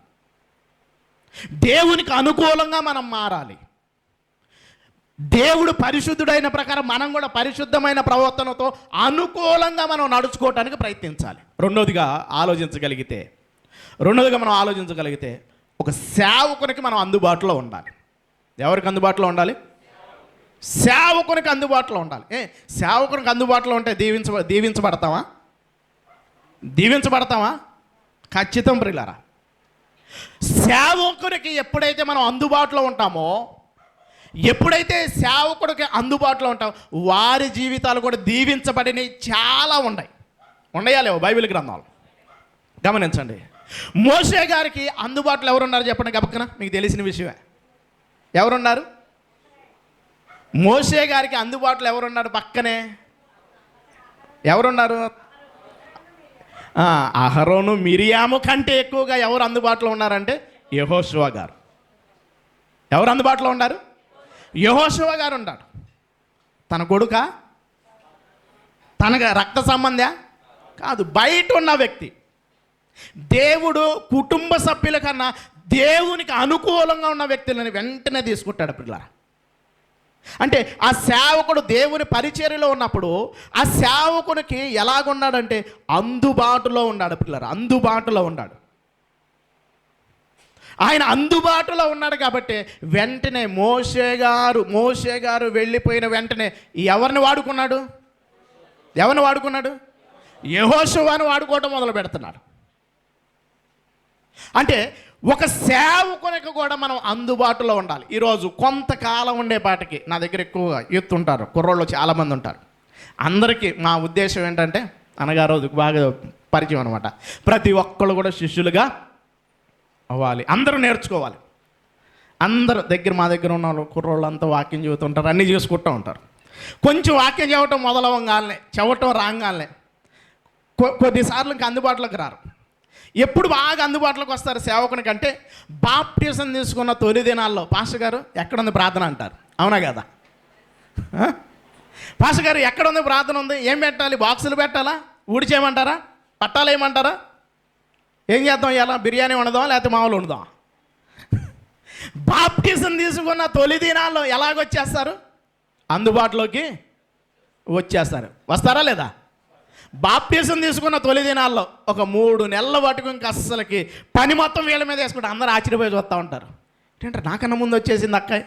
Speaker 1: దేవునికి అనుకూలంగా మనం మారాలి. దేవుడు పరిశుద్ధుడైన ప్రకారం మనం కూడా పరిశుద్ధమైన ప్రవర్తనతో అనుకూలంగా మనం నడుచుకోవటానికి ప్రయత్నించాలి. రెండోదిగా మనం ఆలోచించగలిగితే ఒక సేవకునికి మనం అందుబాటులో ఉండాలి. ఎవరికి అందుబాటులో ఉండాలి? సేవకునికి అందుబాటులో ఉండాలి. సేవకునికి అందుబాటులో ఉంటే దీవించబడతామా? ఖచ్చితం ప్రియులారా. సేవకునికి ఎప్పుడైతే మనం అందుబాటులో ఉంటామో, ఎప్పుడైతే సేవకుడికి అందుబాటులో ఉంటామో వారి జీవితాలు కూడా దీవించబడినవి చాలా ఉన్నాయా లేవో బైబిల్ గ్రంథాలు గమనించండి. మోషే గారికి అందుబాటులో ఎవరున్నారు చెప్పండి గబక్కన, మీకు తెలిసిన విషయమే. ఎవరున్నారు? మోషే గారికి అందుబాటులో ఎవరున్నారు? పక్కనే ఎవరున్నారు? అహరోను మిరియాము కంటే ఎక్కువగా ఎవరు అందుబాటులో ఉన్నారంటే యెహోషువ గారు. ఎవరు అందుబాటులో ఉన్నారు? యెహోషువ గారు ఉన్నాడు. తన కొడుక, తన రక్త సంబంధ కాదు, బయట ఉన్న వ్యక్తి. దేవుడు కుటుంబ సభ్యుల కన్నా దేవునికి అనుకూలంగా ఉన్న వ్యక్తులని వెంటనే తీసుకుంటాడు పిల్లరా. అంటే ఆ సేవకుడు దేవుని పరిచర్యలో ఉన్నప్పుడు ఆ సేవకునికి ఎలాగున్నాడంటే అందుబాటులో ఉన్నాడు పిల్లరా. అందుబాటులో ఉన్నాడు. ఆయన అందుబాటులో ఉన్నాడు కాబట్టి వెంటనే మోషే గారు వెళ్ళిపోయిన వెంటనే ఎవరిని వాడుకున్నాడు? యెహోషువను వాడుకోవటం మొదలు పెడుతున్నాడు. అంటే ఒక సేవకునికి కూడా మనం అందుబాటులో ఉండాలి. ఈరోజు కొంతకాలం ఉండేపాటికి నా దగ్గర ఎక్కువగా యూత్ ఉంటారు, కుర్రోళ్ళు చాలామంది ఉంటారు. అందరికీ మా ఉద్దేశం ఏంటంటే, అనగారు బాగా పరిచయం అనమాట, ప్రతి ఒక్కళ్ళు కూడా శిష్యులుగా అవ్వాలి, అందరూ నేర్చుకోవాలి. అందరూ మా దగ్గర ఉన్న కుర్రోళ్ళు అంతా వాక్యం చెబుతుంటారు, అన్నీ చేసుకుంటూ ఉంటారు. కొంచెం వాక్యం చెప్పటం మొదలవంగానే, చెప్పటం రాగానే కొద్దిసార్లు ఇంకా అందుబాటులోకి రారు. ఎప్పుడు బాగా అందుబాటులోకి వస్తారు సేవకునికి అంటే, బాప్టిజం తీసుకున్న తొలి దినాల్లో పాస్టర్ గారు ఎక్కడుంది ప్రార్థన అంటారు. అవునా కదా? పాస్టర్ గారు ఎక్కడుంది ప్రార్థన ఉంది, ఏం పెట్టాలి? బాక్సులు పెట్టాలా? ఊడిచేయమంటారా? పట్టాలు ఏమంటారా? ఏం చేద్దాం? ఎలా బిర్యానీ వండుదాం లేకపోతే మామూలు వండుదాం? బాప్టిజం తీసుకున్న తొలి దినాల్లో ఎలాగొచ్చేస్తారు? అందుబాటులోకి వచ్చేస్తారు. వస్తారా లేదా? బాప్టిజం తీసుకున్న తొలి దినాల్లో ఒక 3 నెలల పట్టుకు ఇంకా అస్సలకి పని మొత్తం వీళ్ళ మీద వేసుకుంటే అందరూ ఆశ్చర్యపోయి చూస్తూ ఉంటారు. ఏంటంటే నాకన్నా ముందు వచ్చేసింది అక్కాయి,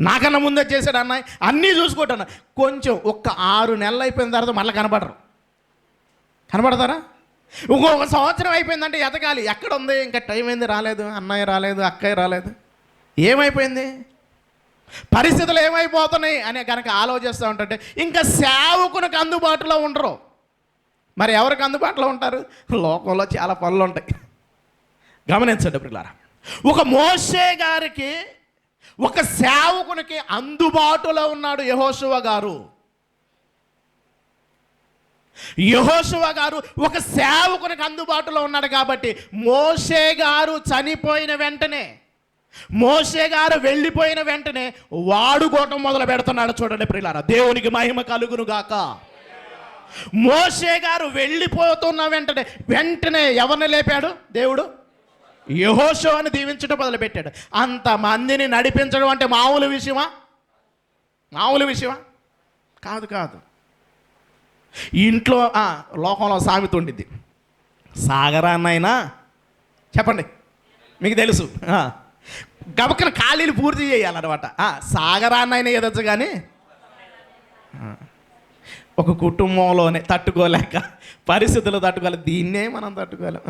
Speaker 1: నాకన్నా ముందు వచ్చేసాడు అన్నాయి, అన్నీ చూసుకుంటాను. కొంచెం ఒక్క 6 నెలలు అయిపోయిన తర్వాత మళ్ళీ కనబడతారా? ఇంకొక సంవత్సరం అయిపోయిందంటే ఎతకాలి, ఎక్కడ ఉంది, ఇంకా టైం అయింది, రాలేదు, అన్నయ్య రాలేదు, అక్కయ్య రాలేదు, ఏమైపోయింది, పరిస్థితులు ఏమైపోతున్నాయి అని కనుక ఆలోచిస్తూ ఉంటుంటే ఇంకా సేవకునికి అందుబాటులో ఉండరు. మరి ఎవరికి అందుబాటులో ఉంటారు? లోకంలో చాలా పనులు ఉంటాయి. గమనించండి పిల్లారా, ఒక మోషే గారికి, ఒక సేవకునికి అందుబాటులో ఉన్నాడు యెహోషువ గారు. ఒక సేవకునికి అందుబాటులో ఉన్నాడు కాబట్టి మోషే గారు చనిపోయిన వెంటనే, మోషే గారు వెళ్ళిపోయిన వెంటనే వాడుకోవటం మొదలు పెడుతున్నాడు. చూడండి ప్రియులారా, దేవునికి మహిమ కలుగును గాక. మోషే గారు వెళ్ళిపోతున్న వెంటనే ఎవరిని లేపాడు దేవుడు? యెహోషువను దీవించడం మొదలుపెట్టాడు. అంతమందిని నడిపించడం అంటే మామూలు విషయమా? కాదు. ఇంట్లో లోకంలో సామెత ఉండిద్ది, సాగరాన్నైనా చెప్పండి, మీకు తెలుసు, గబక్కన ఖాళీలు పూర్తి చేయాలన్నమాట. సాగరాన్నైనా ఎదచ్చు కానీ ఒక కుటుంబంలోనే తట్టుకోలేక, పరిస్థితులు తట్టుకోలేక, దీన్నే మనం తట్టుకోలేం.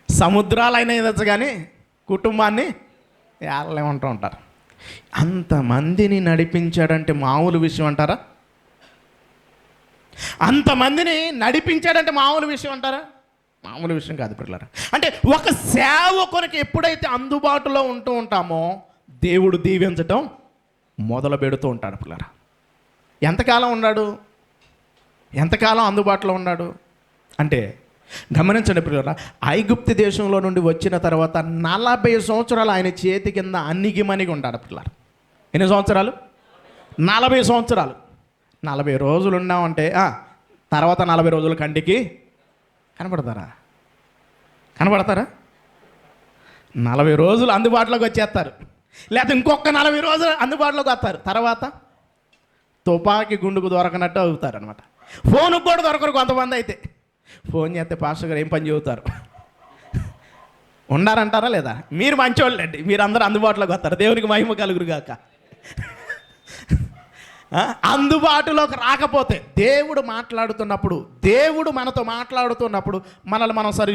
Speaker 1: సముద్రాలైనా ఎదచ్చు కానీ కుటుంబాన్ని ఏళ్ళేమంటూ ఉంటారు. అంతమందిని నడిపించాడంటే మామూలు విషయం అంటారా? అంతమందిని నడిపించాడంటే మామూలు విషయం అంటారా? మామూలు విషయం కాదు పిల్లరా. అంటే ఒక సేవకునికి ఎప్పుడైతే అందుబాటులో ఉంటూ ఉంటామో దేవుడు దీవించటం మొదలు పెడుతూ ఉంటాడు పిల్లరా. ఎంతకాలం ఉన్నాడు? ఎంతకాలం అందుబాటులో ఉన్నాడు అంటే గమనించండి పిల్లరా. ఐగుప్తు దేశంలో నుండి వచ్చిన తర్వాత 40 సంవత్సరాలు ఆయన చేతి కింద అన్నిగిమనిగి ఉంటాడు పిల్లరా. ఎన్ని సంవత్సరాలు? 40 సంవత్సరాలు. 40 రోజులు ఉన్నామంటే తర్వాత 40 రోజులు కంటికి కనపడతారా? 40 రోజులు అందుబాటులోకి వచ్చేస్తారు, లేకపోతే ఇంకొక 40 రోజులు అందుబాటులోకి వస్తారు. తర్వాత తుపాకీ గుండుకు దొరకనట్టు అవుతారు అనమాట. ఫోన్కి కూడా దొరకరు కొంతమంది. అయితే ఫోన్ చేస్తే పాస్టర్ గారు ఏం పని చెబుతారు? ఉండారంటారా లేదా? మీరు మంచోళ్ళండి, మీరు అందరూ అందుబాటులోకి వస్తారు. దేవునికి మహిమ కలుగురుగాక. అందుబాటులోకి రాకపోతే దేవుడు మాట్లాడుతున్నప్పుడు, దేవుడు మనతో మాట్లాడుతున్నప్పుడు మనల్ని మనం సరి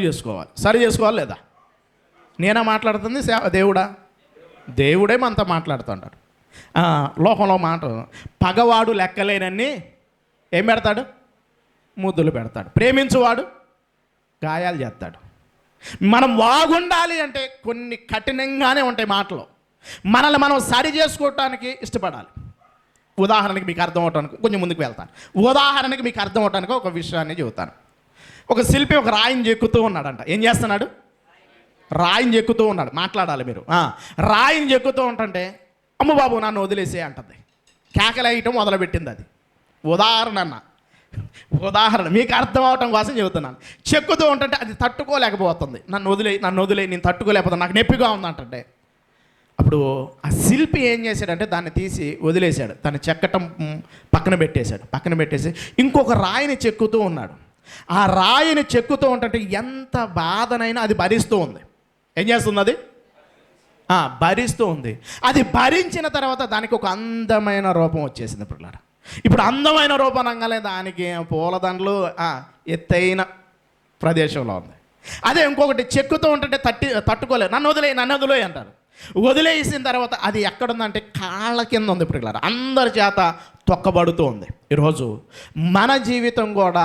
Speaker 1: చేసుకోవాలి లేదా? నేనా మాట్లాడుతుంది దేవుడా? దేవుడే మనతో మాట్లాడుతుంటాడు. లోకంలో మాట, పగవాడు లెక్కలేనన్ని ఏం పెడతాడు? ముద్దులు పెడతాడు. ప్రేమించువాడు గాయాలు చేస్తాడు. మనం బాగుండాలి అంటే కొన్ని కఠినంగానే ఉంటాయి మాటలు. మనల్ని మనం సరి చేసుకోవటానికి ఇష్టపడాలి. ఉదాహరణకి మీకు అర్థం అవటానికి కొంచెం ముందుకు వెళ్తాను. ఉదాహరణకి మీకు అర్థం అవటానికి ఒక విషయాన్ని చెబుతాను. ఒక శిల్పి ఒక రాయిని చెక్కుతూ ఉన్నాడంట. ఏం చేస్తున్నాడు? రాయిని చెక్కుతూ ఉన్నాడు. మాట్లాడాలి మీరు. రాయిని చెక్కుతూ ఉంటుంటే అమ్మ బాబు నన్ను వదిలేసే అంటుంది. కేకలేయటం మొదలుపెట్టింది. అది ఉదాహరణ మీకు అర్థం అవటం కోసం చెబుతున్నాను. చెక్కుతూ ఉంటుంటే అది తట్టుకోలేకపోతుంది. నన్ను వదిలే నేను తట్టుకోలేకపోతాను, నాకు నొప్పిగా ఉందంటే అప్పుడు ఆ శిల్పి ఏం చేశాడంటే దాన్ని తీసి వదిలేశాడు. దాన్ని చెక్కటం పక్కన పెట్టేసి ఇంకొక రాయిని చెక్కుతూ ఉన్నాడు. ఆ రాయిని చెక్కుతూ ఉంటుంటే ఎంత బాధనైనా అది భరిస్తూ ఉంది. ఏం చేస్తుంది? అది భరిస్తూ ఉంది. అది భరించిన తర్వాత దానికి ఒక అందమైన రూపం వచ్చేసింది పిల్లలు. ఇప్పుడు అందమైన రూపం అనగానే దానికి పూలదండలు ఎత్తైన ప్రదేశంలో ఉంది. అదే ఇంకొకటి చెక్కుతూ ఉంటుంటే తట్టుకోలేదు. నన్ను వదిలే అంటారు. వదిలేసిన తర్వాత అది ఎక్కడుందంటే కాళ్ళ కింద ఉంది పిల్లలు. అందరి చేత తొక్కబడుతూ ఉంది. ఈరోజు మన జీవితం కూడా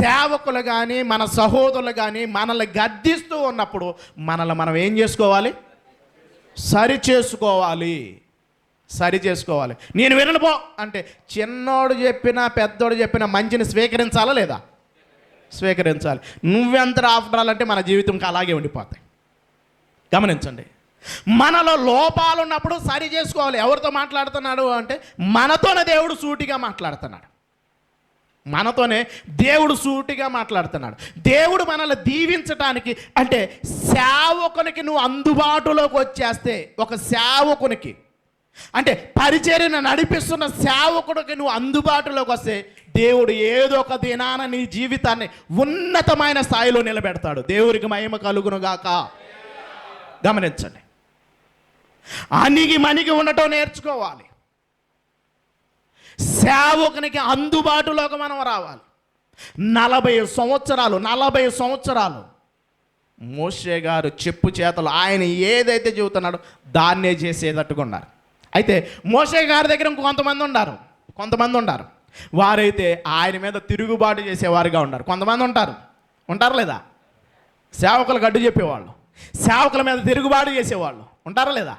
Speaker 1: సేవకులు కానీ మన సహోదరులు కానీ మనల్ని గద్దిస్తూ ఉన్నప్పుడు మనల్ని మనం ఏం చేసుకోవాలి? సరి చేసుకోవాలి. నేను వినపో అంటే చిన్నోడు చెప్పినా పెద్దోడు చెప్పినా మంచిని స్వీకరించాలా లేదా? స్వీకరించాలి. నువ్వెంత రాఫడాలంటే మన జీవితంకి అలాగే ఉండిపోతాయి. గమనించండి, మనలో లోపాలు ఉన్నప్పుడు సరి చేసుకోవాలి. ఎవరితో మాట్లాడుతున్నాడు అంటే మనతోనే దేవుడు సూటిగా మాట్లాడుతున్నాడు. దేవుడు మనల్ని దీవించటానికి అంటే సేవకునికి నువ్వు అందుబాటులోకి వచ్చేస్తే, ఒక సేవకునికి అంటే పరిచర్యను నడిపిస్తున్న సేవకుడికి నువ్వు అందుబాటులోకి వస్తే దేవుడు ఏదో ఒక దినాన నీ జీవితాన్ని ఉన్నతమైన స్థాయిలో నిలబెడతాడు. దేవుడికి మహిమ కలుగునుగాక. గమనించండి, అణిగి ఉండటం నేర్చుకోవాలి. సేవకునికి అందుబాటులోకి మనం రావాలి. 40 సంవత్సరాలు మోషే గారు చెప్పు చేతలు ఆయన ఏదైతే చెబుతున్నాడో దాన్నే చేసేటట్టుగా ఉన్నారు. అయితే మోషే గారి దగ్గర కొంతమంది ఉన్నారు. వారైతే ఆయన మీద తిరుగుబాటు చేసేవారుగా ఉన్నారు. కొంతమంది ఉంటారు లేదా? సేవకులు గడ్డు చెప్పేవాళ్ళు, సేవకుల మీద తిరుగుబాటు చేసేవాళ్ళు ఉంటారా లేదా?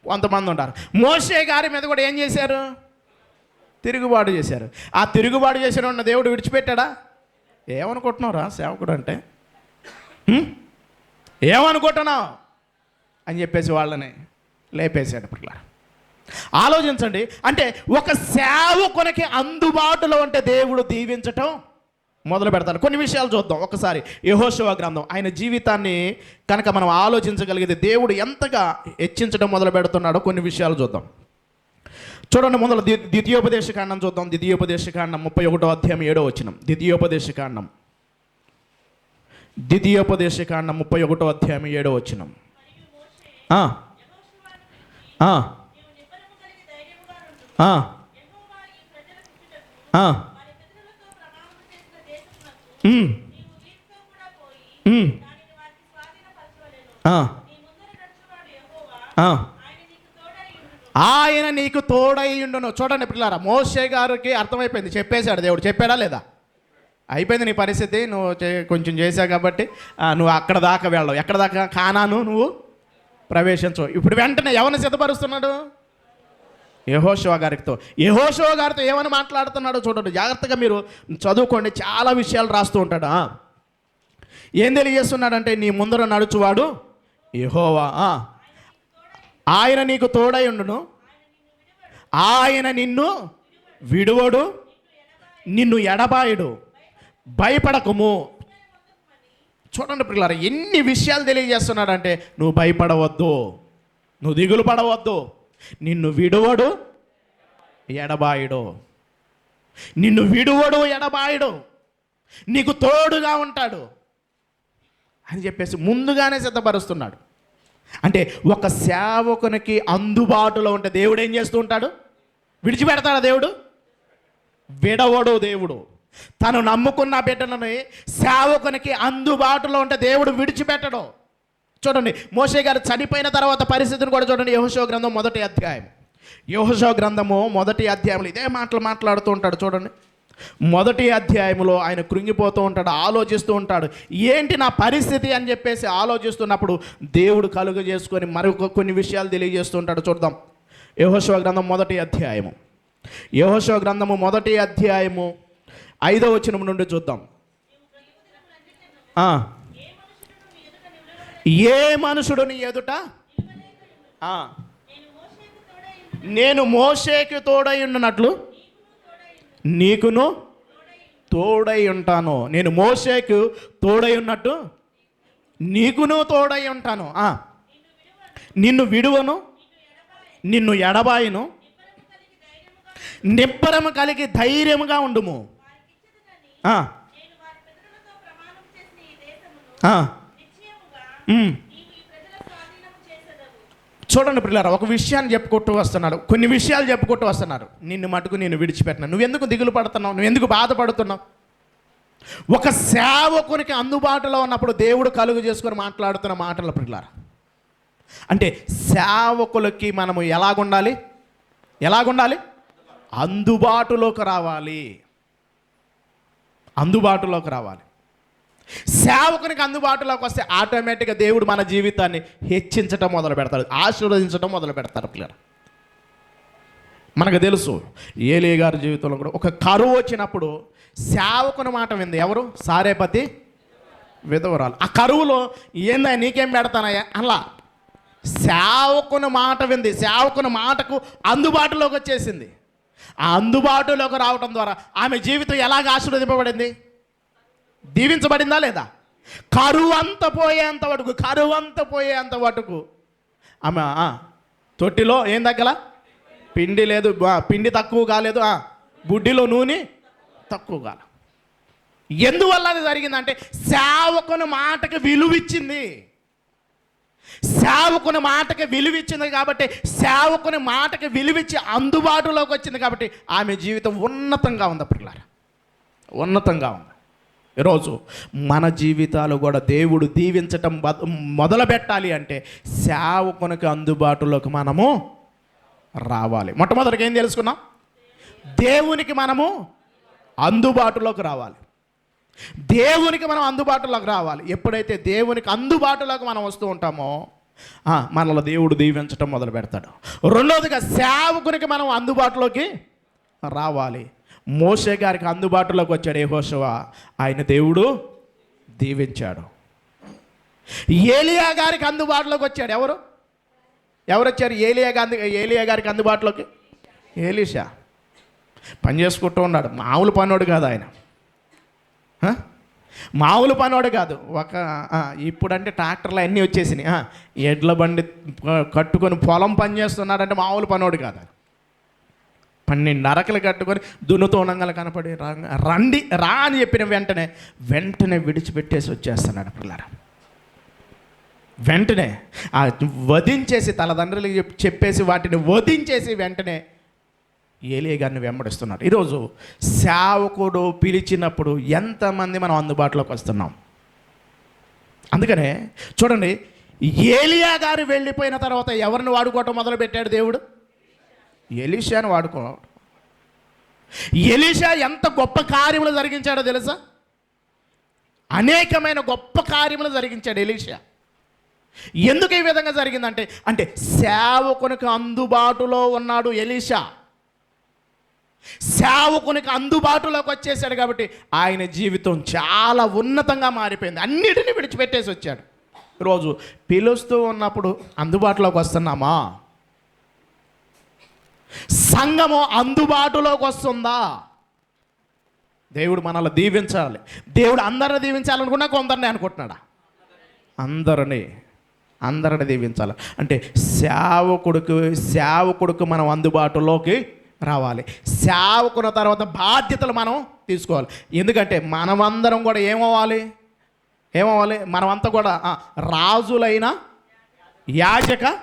Speaker 1: కొంతమంది ఉంటారు. మోషే గారి మీద కూడా ఏం చేశారు? తిరుగుబాటు చేశారు. ఆ తిరుగుబాటు చేసిన ఉన్న దేవుడు విడిచిపెట్టాడా? ఏమనుకుంటున్నావురా సేవకుడు అంటే? ఏమనుకుంటున్నావు అని చెప్పేసి వాళ్ళని లేపేశాడు. పిల్లలు ఆలోచించండి. అంటే ఒక సేవకునికి అందుబాటులో ఉంటే దేవుడు దీవించటం మొదలు పెడతారు. కొన్ని విషయాలు చూద్దాం ఒకసారి. యెహోషువ గ్రంథం, ఆయన జీవితాన్ని కనుక మనం ఆలోచించగలిగితే దేవుడు ఎంతగా హెచ్చించడం మొదలు పెడుతున్నాడో కొన్ని విషయాలు చూద్దాం. చూడండి, మొదలు ద్వితీయోపదేశకాండం చూద్దాం. ద్వితీయోపదేశకాండం 31వ అధ్యాయం 7వ వచనం. ద్వితీయోపదేశకాండం 31వ అధ్యాయం 7వ వచనం. ఆయన నీకు తోడై ఉండును. చూడండి పిల్లారా, మోషే గారికి అర్థమైపోయింది. చెప్పేశాడు దేవుడు. చెప్పాడా లేదా? అయిపోయింది నీ పరిస్థితి, నువ్వు కొంచెం చేసావు కాబట్టి నువ్వు అక్కడ దాకా వెళ్ళవు. ఎక్కడ దాకా? కానాను నువ్వు ప్రవేశించవు. ఇప్పుడు వెంటనే ఎవరిని సిద్ధపరుస్తున్నాడు? యెహోషువ గారితో. యెహోషువ గారితో ఏమని మాట్లాడుతున్నాడో చూడండి, జాగ్రత్తగా మీరు చదువుకోండి. చాలా విషయాలు రాస్తూ ఉంటాడు. ఏం తెలియజేస్తున్నాడంటే, నీ ముందర నడుచువాడు యెహోవా, ఆయన నీకు తోడై ఉండును, ఆయన నిన్ను విడువడు, నిన్ను ఎడబాయుడు, భయపడకుము. చూడండి పిల్లలు, ఎన్ని విషయాలు తెలియజేస్తున్నాడంటే, నువ్వు భయపడవద్దు, నువ్వు దిగులు పడవద్దు, నిన్ను విడువడు ఎడబాయుడు, నిన్ను విడువడు ఎడబాయుడు, నీకు తోడుగా ఉంటాడు అని చెప్పేసి ముందుగానే సిద్ధపరుస్తున్నాడు. అంటే ఒక సేవకునికి అందుబాటులో ఉంటే దేవుడు ఏం చేస్తూ ఉంటాడు? విడిచిపెడతాడా దేవుడు? విడవడు దేవుడు. తను నమ్ముకున్న బిడ్డలని సేవకునికి అందుబాటులో ఉంటే దేవుడు విడిచిపెట్టడు. చూడండి, మోషే గారు చనిపోయిన తర్వాత పరిస్థితిని కూడా చూడండి. యెహోషువ గ్రంథం 1వ అధ్యాయం. యెహోషువ గ్రంథము 1వ అధ్యాయంలో ఇదే మాటలు మాట్లాడుతూ ఉంటాడు. చూడండి, 1వ అధ్యాయంలో ఆయన కృంగిపోతూ ఉంటాడు, ఆలోచిస్తూ ఉంటాడు. ఏంటి నా పరిస్థితి అని చెప్పేసి ఆలోచిస్తున్నప్పుడు దేవుడు కలుగ చేసుకొని మరొక కొన్ని విషయాలు తెలియజేస్తూ ఉంటాడు. చూద్దాం, యెహోషువ గ్రంథం 1వ అధ్యాయము. యెహోషువ గ్రంథము 1వ అధ్యాయము 5వ వచనం నుండి చూద్దాం. ఏ మనుషుడు నీ ఎదుట నేను మోషేకి తోడై ఉన్నట్లు నీకును తోడై ఉంటాను. నేను మోషేకు తోడై ఉన్నట్టు నీకును తోడై ఉంటాను. నిన్ను విడువను, నిన్ను ఎడబాయును, నిబ్బరము కలిగి ధైర్యముగా ఉండుము. చూడండి పిల్లరా, ఒక విషయాన్ని చెప్పుకుంటూ వస్తున్నాడు, కొన్ని విషయాలు చెప్పుకుంటూ వస్తున్నారు. నిన్ను మటుకు నేను విడిచిపెట్టినా. నువ్వెందుకు దిగులు పడుతున్నావు? నువ్వెందుకు బాధపడుతున్నావు? ఒక సేవకునికి అందుబాటులో ఉన్నప్పుడు దేవుడు కలుగు చేసుకొని మాట్లాడుతున్న మాటలు పిల్లరా. అంటే సేవకులకి మనము ఎలాగుండాలి? అందుబాటులోకి రావాలి. సేవకునికి అందుబాటులోకి వస్తే ఆటోమేటిక్గా దేవుడు మన జీవితాన్ని హెచ్చించటం మొదలు పెడతాడు, ఆశీర్వదించడం మొదలు పెడతారు పిల్లలు. మనకు తెలుసు ఏలీయా గారి జీవితంలో కూడా ఒక కరువు వచ్చినప్పుడు సేవకుని మాట వింది ఎవరు? సారేపతి విధవరాలు. ఆ కరువులో ఏందా నీకేం పెడతానయ్యా అలా సేవకుని మాట వింది. సేవకుని మాటకు అందుబాటులోకి వచ్చేసింది. ఆ అందుబాటులోకి రావటం ద్వారా ఆమె జీవితం ఎలాగ ఆశీర్వదింపబడింది? దీవించబడిందా లేదా? కరువు అంత పోయేంత మటుకు ఆమె తొట్టిలో ఏం తగ్గల? పిండి లేదు, పిండి తక్కువ కాలేదు, బుడ్డిలో నూనె తక్కువ కాల. ఎందువల్ల అది జరిగిందంటే సేవకుని మాటకి విలువిచ్చింది. సేవకుని మాటకి విలువిచ్చింది కాబట్టి, సేవకుని మాటకి విలువిచ్చి అందుబాటులోకి వచ్చింది కాబట్టి ఆమె జీవితం ఉన్నతంగా ఉంది పిల్లలు, ఉన్నతంగా ఉంది. ఈరోజు మన జీవితాలు కూడా దేవుడు దీవించటం మొదలు పెట్టాలి అంటే సేవకునికి అందుబాటులోకి మనము రావాలి. మొట్టమొదటిగా ఏం తెలుసుకున్నాం? దేవునికి మనము అందుబాటులోకి రావాలి. దేవునికి మనం అందుబాటులోకి రావాలి. ఎప్పుడైతే దేవునికి అందుబాటులోకి మనం వస్తూ ఉంటామో మనలో దేవుడు దీవించటం మొదలు పెడతాడు. రెండవదిగా సేవకునికి మనం అందుబాటులోకి రావాలి. మోషే గారికి అందుబాటులోకి వచ్చాడు యెహోషువ, ఆయన దేవుడు దీవించాడు. ఏలీయా గారికి అందుబాటులోకి వచ్చాడు. ఎవరు వచ్చారు ఏలీయా గారికి అందుబాటులోకి? ఎలీషా. పని చేసుకుంటూ ఉన్నాడు, మామూలు పనోడు కాదు ఆయన, మామూలు పనోడు కాదు. ఇప్పుడంటే ట్రాక్టర్లు అన్నీ వచ్చేసినాయి. ఎడ్ల బండి కట్టుకొని పొలం పని చేస్తున్నాడంటే మామూలు పనోడు కాదు. 12 అరకలు కట్టుకొని దున్నుతూ ఉండంగా కనపడి రండి రా అని చెప్పిన వెంటనే విడిచిపెట్టేసి వచ్చేస్తున్నాడు పిల్లరా. వెంటనే వధించేసి తల్లిదండ్రులు చెప్పేసి వాటిని వధించేసి వెంటనే ఏలీయా గారిని వెంబడిస్తున్నాడు. ఈరోజు సేవకుడు పిలిచినప్పుడు ఎంతమంది మనం అందుబాటులోకి వస్తున్నాం? అందుకనే చూడండి, ఏలీయా గారు వెళ్ళిపోయిన తర్వాత ఎవరిని వాడుకోవటం మొదలుపెట్టాడు దేవుడు? ఎలీషాను వాడుకో. ఎలీషా ఎంత గొప్ప కార్యములు జరిగించాడో తెలుసా? అనేకమైన గొప్ప కార్యములు జరిగించాడు ఎలీషా. ఎందుకు ఈ విధంగా జరిగిందంటే అంటే సేవకునికి అందుబాటులో ఉన్నాడు ఎలీషా. సేవకునికి అందుబాటులోకి వచ్చేసాడు కాబట్టి ఆయన జీవితం చాలా ఉన్నతంగా మారిపోయింది. అన్నిటినీ విడిచిపెట్టేసి వచ్చాడు. రోజు పిలుస్తూ ఉన్నప్పుడు అందుబాటులోకి వస్తున్నామా? సంఘము అందుబాటులోకి వస్తుందా? దేవుడు మనల్ని దీవించాలి. దేవుడు అందరిని దీవించాలనుకున్నా కొందరిని అనుకుంటున్నాడా? అందరిని దీవించాలి. అంటే సేవకుడికి మనం అందుబాటులోకి రావాలి. సేవకున్న తర్వాత బాధ్యతలు మనం తీసుకోవాలి. ఎందుకంటే మనమందరం కూడా ఏమవ్వాలి? మనమంతా కూడా రాజులైన యాజక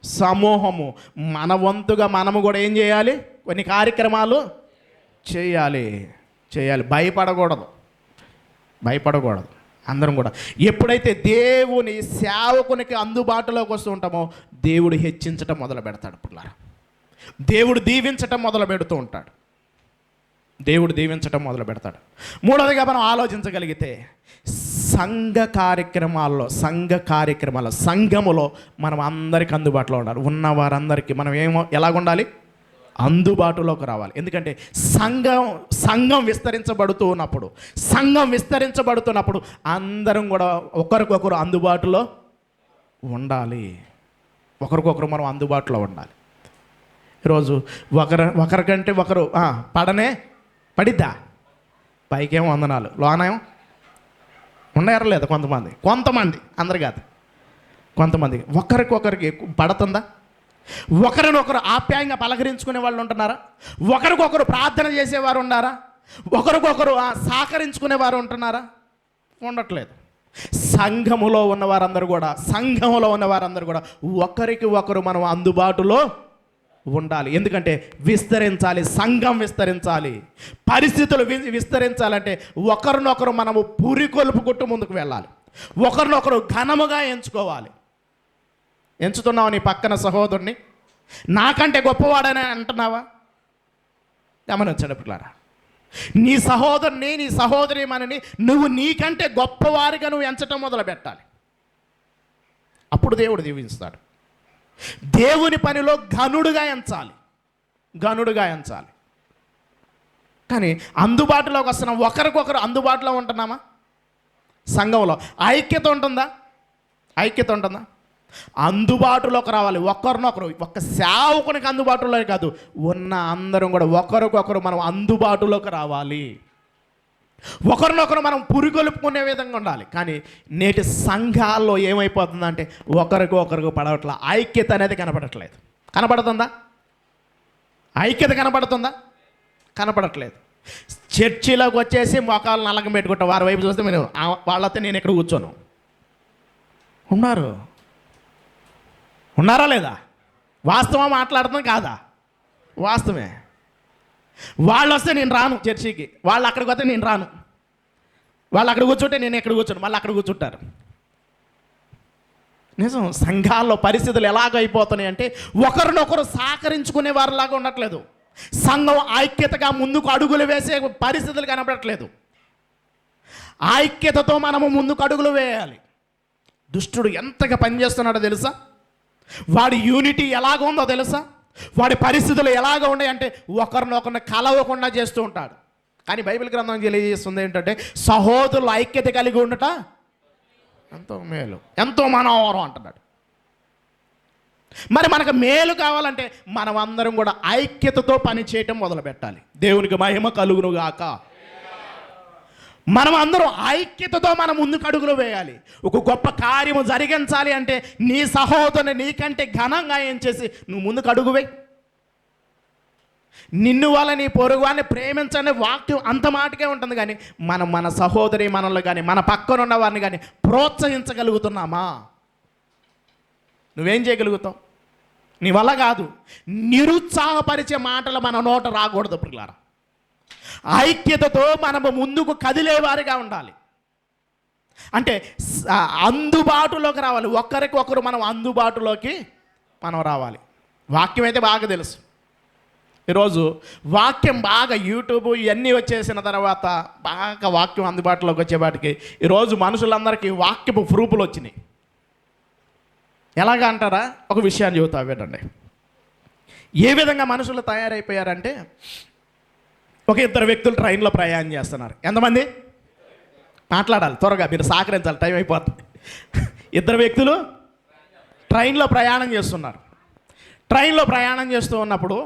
Speaker 1: సమూహము. మన వంతుగా మనము కూడా ఏం చేయాలి? కొన్ని కార్యక్రమాలు చేయాలి. భయపడకూడదు. అందరం కూడా ఎప్పుడైతే దేవుని సేవకునికి అందుబాటులోకి వస్తూ ఉంటామో దేవుడు హెచ్చించటం మొదలు పెడతాడు. పిల్లలు, దేవుడు దీవించటం మొదలు పెడుతూ ఉంటాడు. మూడవదిగా మనం ఆలోచించగలిగితే సంఘ కార్యక్రమాల్లో సంఘములో మనం అందరికీ అందుబాటులో ఉండాలి. ఉన్న వారందరికీ మనం ఎలాగుండాలి? అందుబాటులోకి రావాలి. ఎందుకంటే సంఘం విస్తరించబడుతున్నప్పుడు అందరం కూడా ఒకరికొకరు అందుబాటులో ఉండాలి. మనం అందుబాటులో ఉండాలి. ఈరోజు ఒకరికంటే ఒకరు పడిద్దా? పైకేమో వందనాలు, లోనేమో ఉండలేరు. కొంతమంది అందరు కాదు, కొంతమంది ఒకరికొకరికి పడుతుందా? ఒకరినొకరు ఆప్యాయంగా పలకరించుకునే వాళ్ళు ఉంటున్నారా? ఒకరికొకరు ప్రార్థన చేసేవారు ఉన్నారా? ఒకరికొకరు సహకరించుకునేవారు ఉంటున్నారా? ఉండట్లేదు. సంఘములో ఉన్న వారందరూ కూడా ఒకరికి ఒకరు మనం అందుబాటులో ఉండాలి. ఎందుకంటే సంఘం విస్తరించాలి, పరిస్థితులు విస్తరించాలంటే ఒకరినొకరు మనము పురికొల్పుకుంటూ ముందుకు వెళ్ళాలి. ఒకరినొకరు ఘనముగా ఎంచుతున్నావు నీ పక్కన సహోదరుని నాకంటే గొప్పవాడని అంటున్నావా? గమనించండి పిల్లారా, నీ సహోదరుని నీ సహోదరి మనని నువ్వు నీకంటే గొప్పవారిగా నువ్వు ఎంచటం మొదలు పెట్టాలి. అప్పుడు దేవుడు దీవిస్తాడు. దేవుని పనిలో ఘనుడుగా ఎంచాలి. కానీ అందుబాటులోకి వస్తున్నాం, ఒకరికొకరు అందుబాటులో ఉంటున్నామా? సంఘంలో ఐక్యత ఉంటుందా? అందుబాటులోకి రావాలి. ఒకరినొకరు ఒక్క సేవకునికి అందుబాటులో కాదు, ఉన్న అందరం కూడా ఒకరికొకరు మనం అందుబాటులోకి రావాలి. ఒకరినొకరు మనం పురికొల్పుకునే విధంగా ఉండాలి. కానీ నేటి సంఘాల్లో ఏమైపోతుందంటే ఒకరికి పడవట్ల ఐక్యత అనేది కనపడట్లేదు. ఐక్యత కనపడట్లేదు. చర్చిలోకి వచ్చేసి మోకాలు నల్లగం పెట్టుకుంటా, వారి వైపు చూస్తే మీరు వాళ్ళతో నేను ఇక్కడ కూర్చోను. ఉన్నారా లేదా? వాస్తవం మాట్లాడుతున్నాం కాదా? వాస్తవమే. వాళ్ళు వస్తే నేను రాను చర్చికి, వాళ్ళు అక్కడికి వస్తే నేను రాను. వాళ్ళు అక్కడ కూర్చుంటే నేను ఎక్కడ కూర్చోను, మళ్ళీ అక్కడ కూర్చుంటారు. నిజం. సంఘాల్లో పరిస్థితులు ఎలాగైపోతున్నాయి అంటే ఒకరినొకరు సహకరించుకునే వారిలాగా ఉండట్లేదు. సంఘం ఐక్యతగా ముందుకు అడుగులు వేసే పరిస్థితులు కనపడట్లేదు. ఐక్యతతో మనము ముందుకు అడుగులు వేయాలి. దుష్టుడు ఎంతగా పనిచేస్తున్నాడో తెలుసా? వాడి యూనిటీ ఎలాగ ఉందో తెలుసా? వాడి పరిస్థితులు ఎలాగ ఉన్నాయంటే ఒకరినొకరిని కలవకుండా చేస్తూ ఉంటాడు. కానీ బైబిల్ గ్రంథం తెలియజేస్తుంది ఏంటంటే సహోదరులు ఐక్యత కలిగి ఉండట ఎంతో మేలు, ఎంతో మనోహరం అంటున్నాడు. మరి మనకు మేలు కావాలంటే మనం అందరం కూడా ఐక్యతతో పని చేయటం మొదలు పెట్టాలి. దేవునికి మహిమ కలుగునుగాక. మనం అందరం ఐక్యతతో మనం ముందుకు అడుగులు వేయాలి. ఒక గొప్ప కార్యము జరిగించాలి అంటే నీ సహోదరుని నీకంటే ఘనంగా ఏం చేసి నువ్వు ముందుకు అడుగు వేయి. నిన్ను వల్ల నీ పొరుగువాన్ని ప్రేమించనే వాక్యం అంత మాటకే ఉంటుంది. కానీ మనం మన సహోదరి మనల్ని కానీ మన పక్కన ఉన్న వారిని కానీ ప్రోత్సహించగలుగుతున్నామా? నువ్వేం చేయగలుగుతావు? నీ వల్ల కాదు. నిరుత్సాహపరిచే మాటలు మన నోట రాకూడదు పిల్లారా. ఐక్యతతో మనము ముందుకు కదిలేవారిగా ఉండాలి. అంటే అందుబాటులోకి రావాలి. ఒకరికొకరు మనం అందుబాటులోకి మనం రావాలి. వాక్యం అయితే బాగా తెలుసు. ఈరోజు వాక్యం బాగా యూట్యూబ్ ఇవన్నీ వచ్చేసిన తర్వాత బాగా వాక్యం అందుబాటులోకి వచ్చేవాటికి ఈరోజు మనుషులందరికీ వాక్యపు ప్రూఫ్లు వచ్చినాయి. ఎలాగా అంటారా? ఒక విషయాన్ని చెబుతా వినండి. ఏ విధంగా మనుషులు తయారైపోయారంటే, ఒక ఇద్దరు వ్యక్తులు ట్రైన్లో ప్రయాణం చేస్తున్నారు. ఎంతమంది? మాట్లాడాలి త్వరగా, మీరు సహకరించాలి, టైం అయిపోతుంది. ఇద్దరు వ్యక్తులు ట్రైన్లో ప్రయాణం చేస్తున్నారు. ట్రైన్లో ప్రయాణం చేస్తూ ఉన్నప్పుడు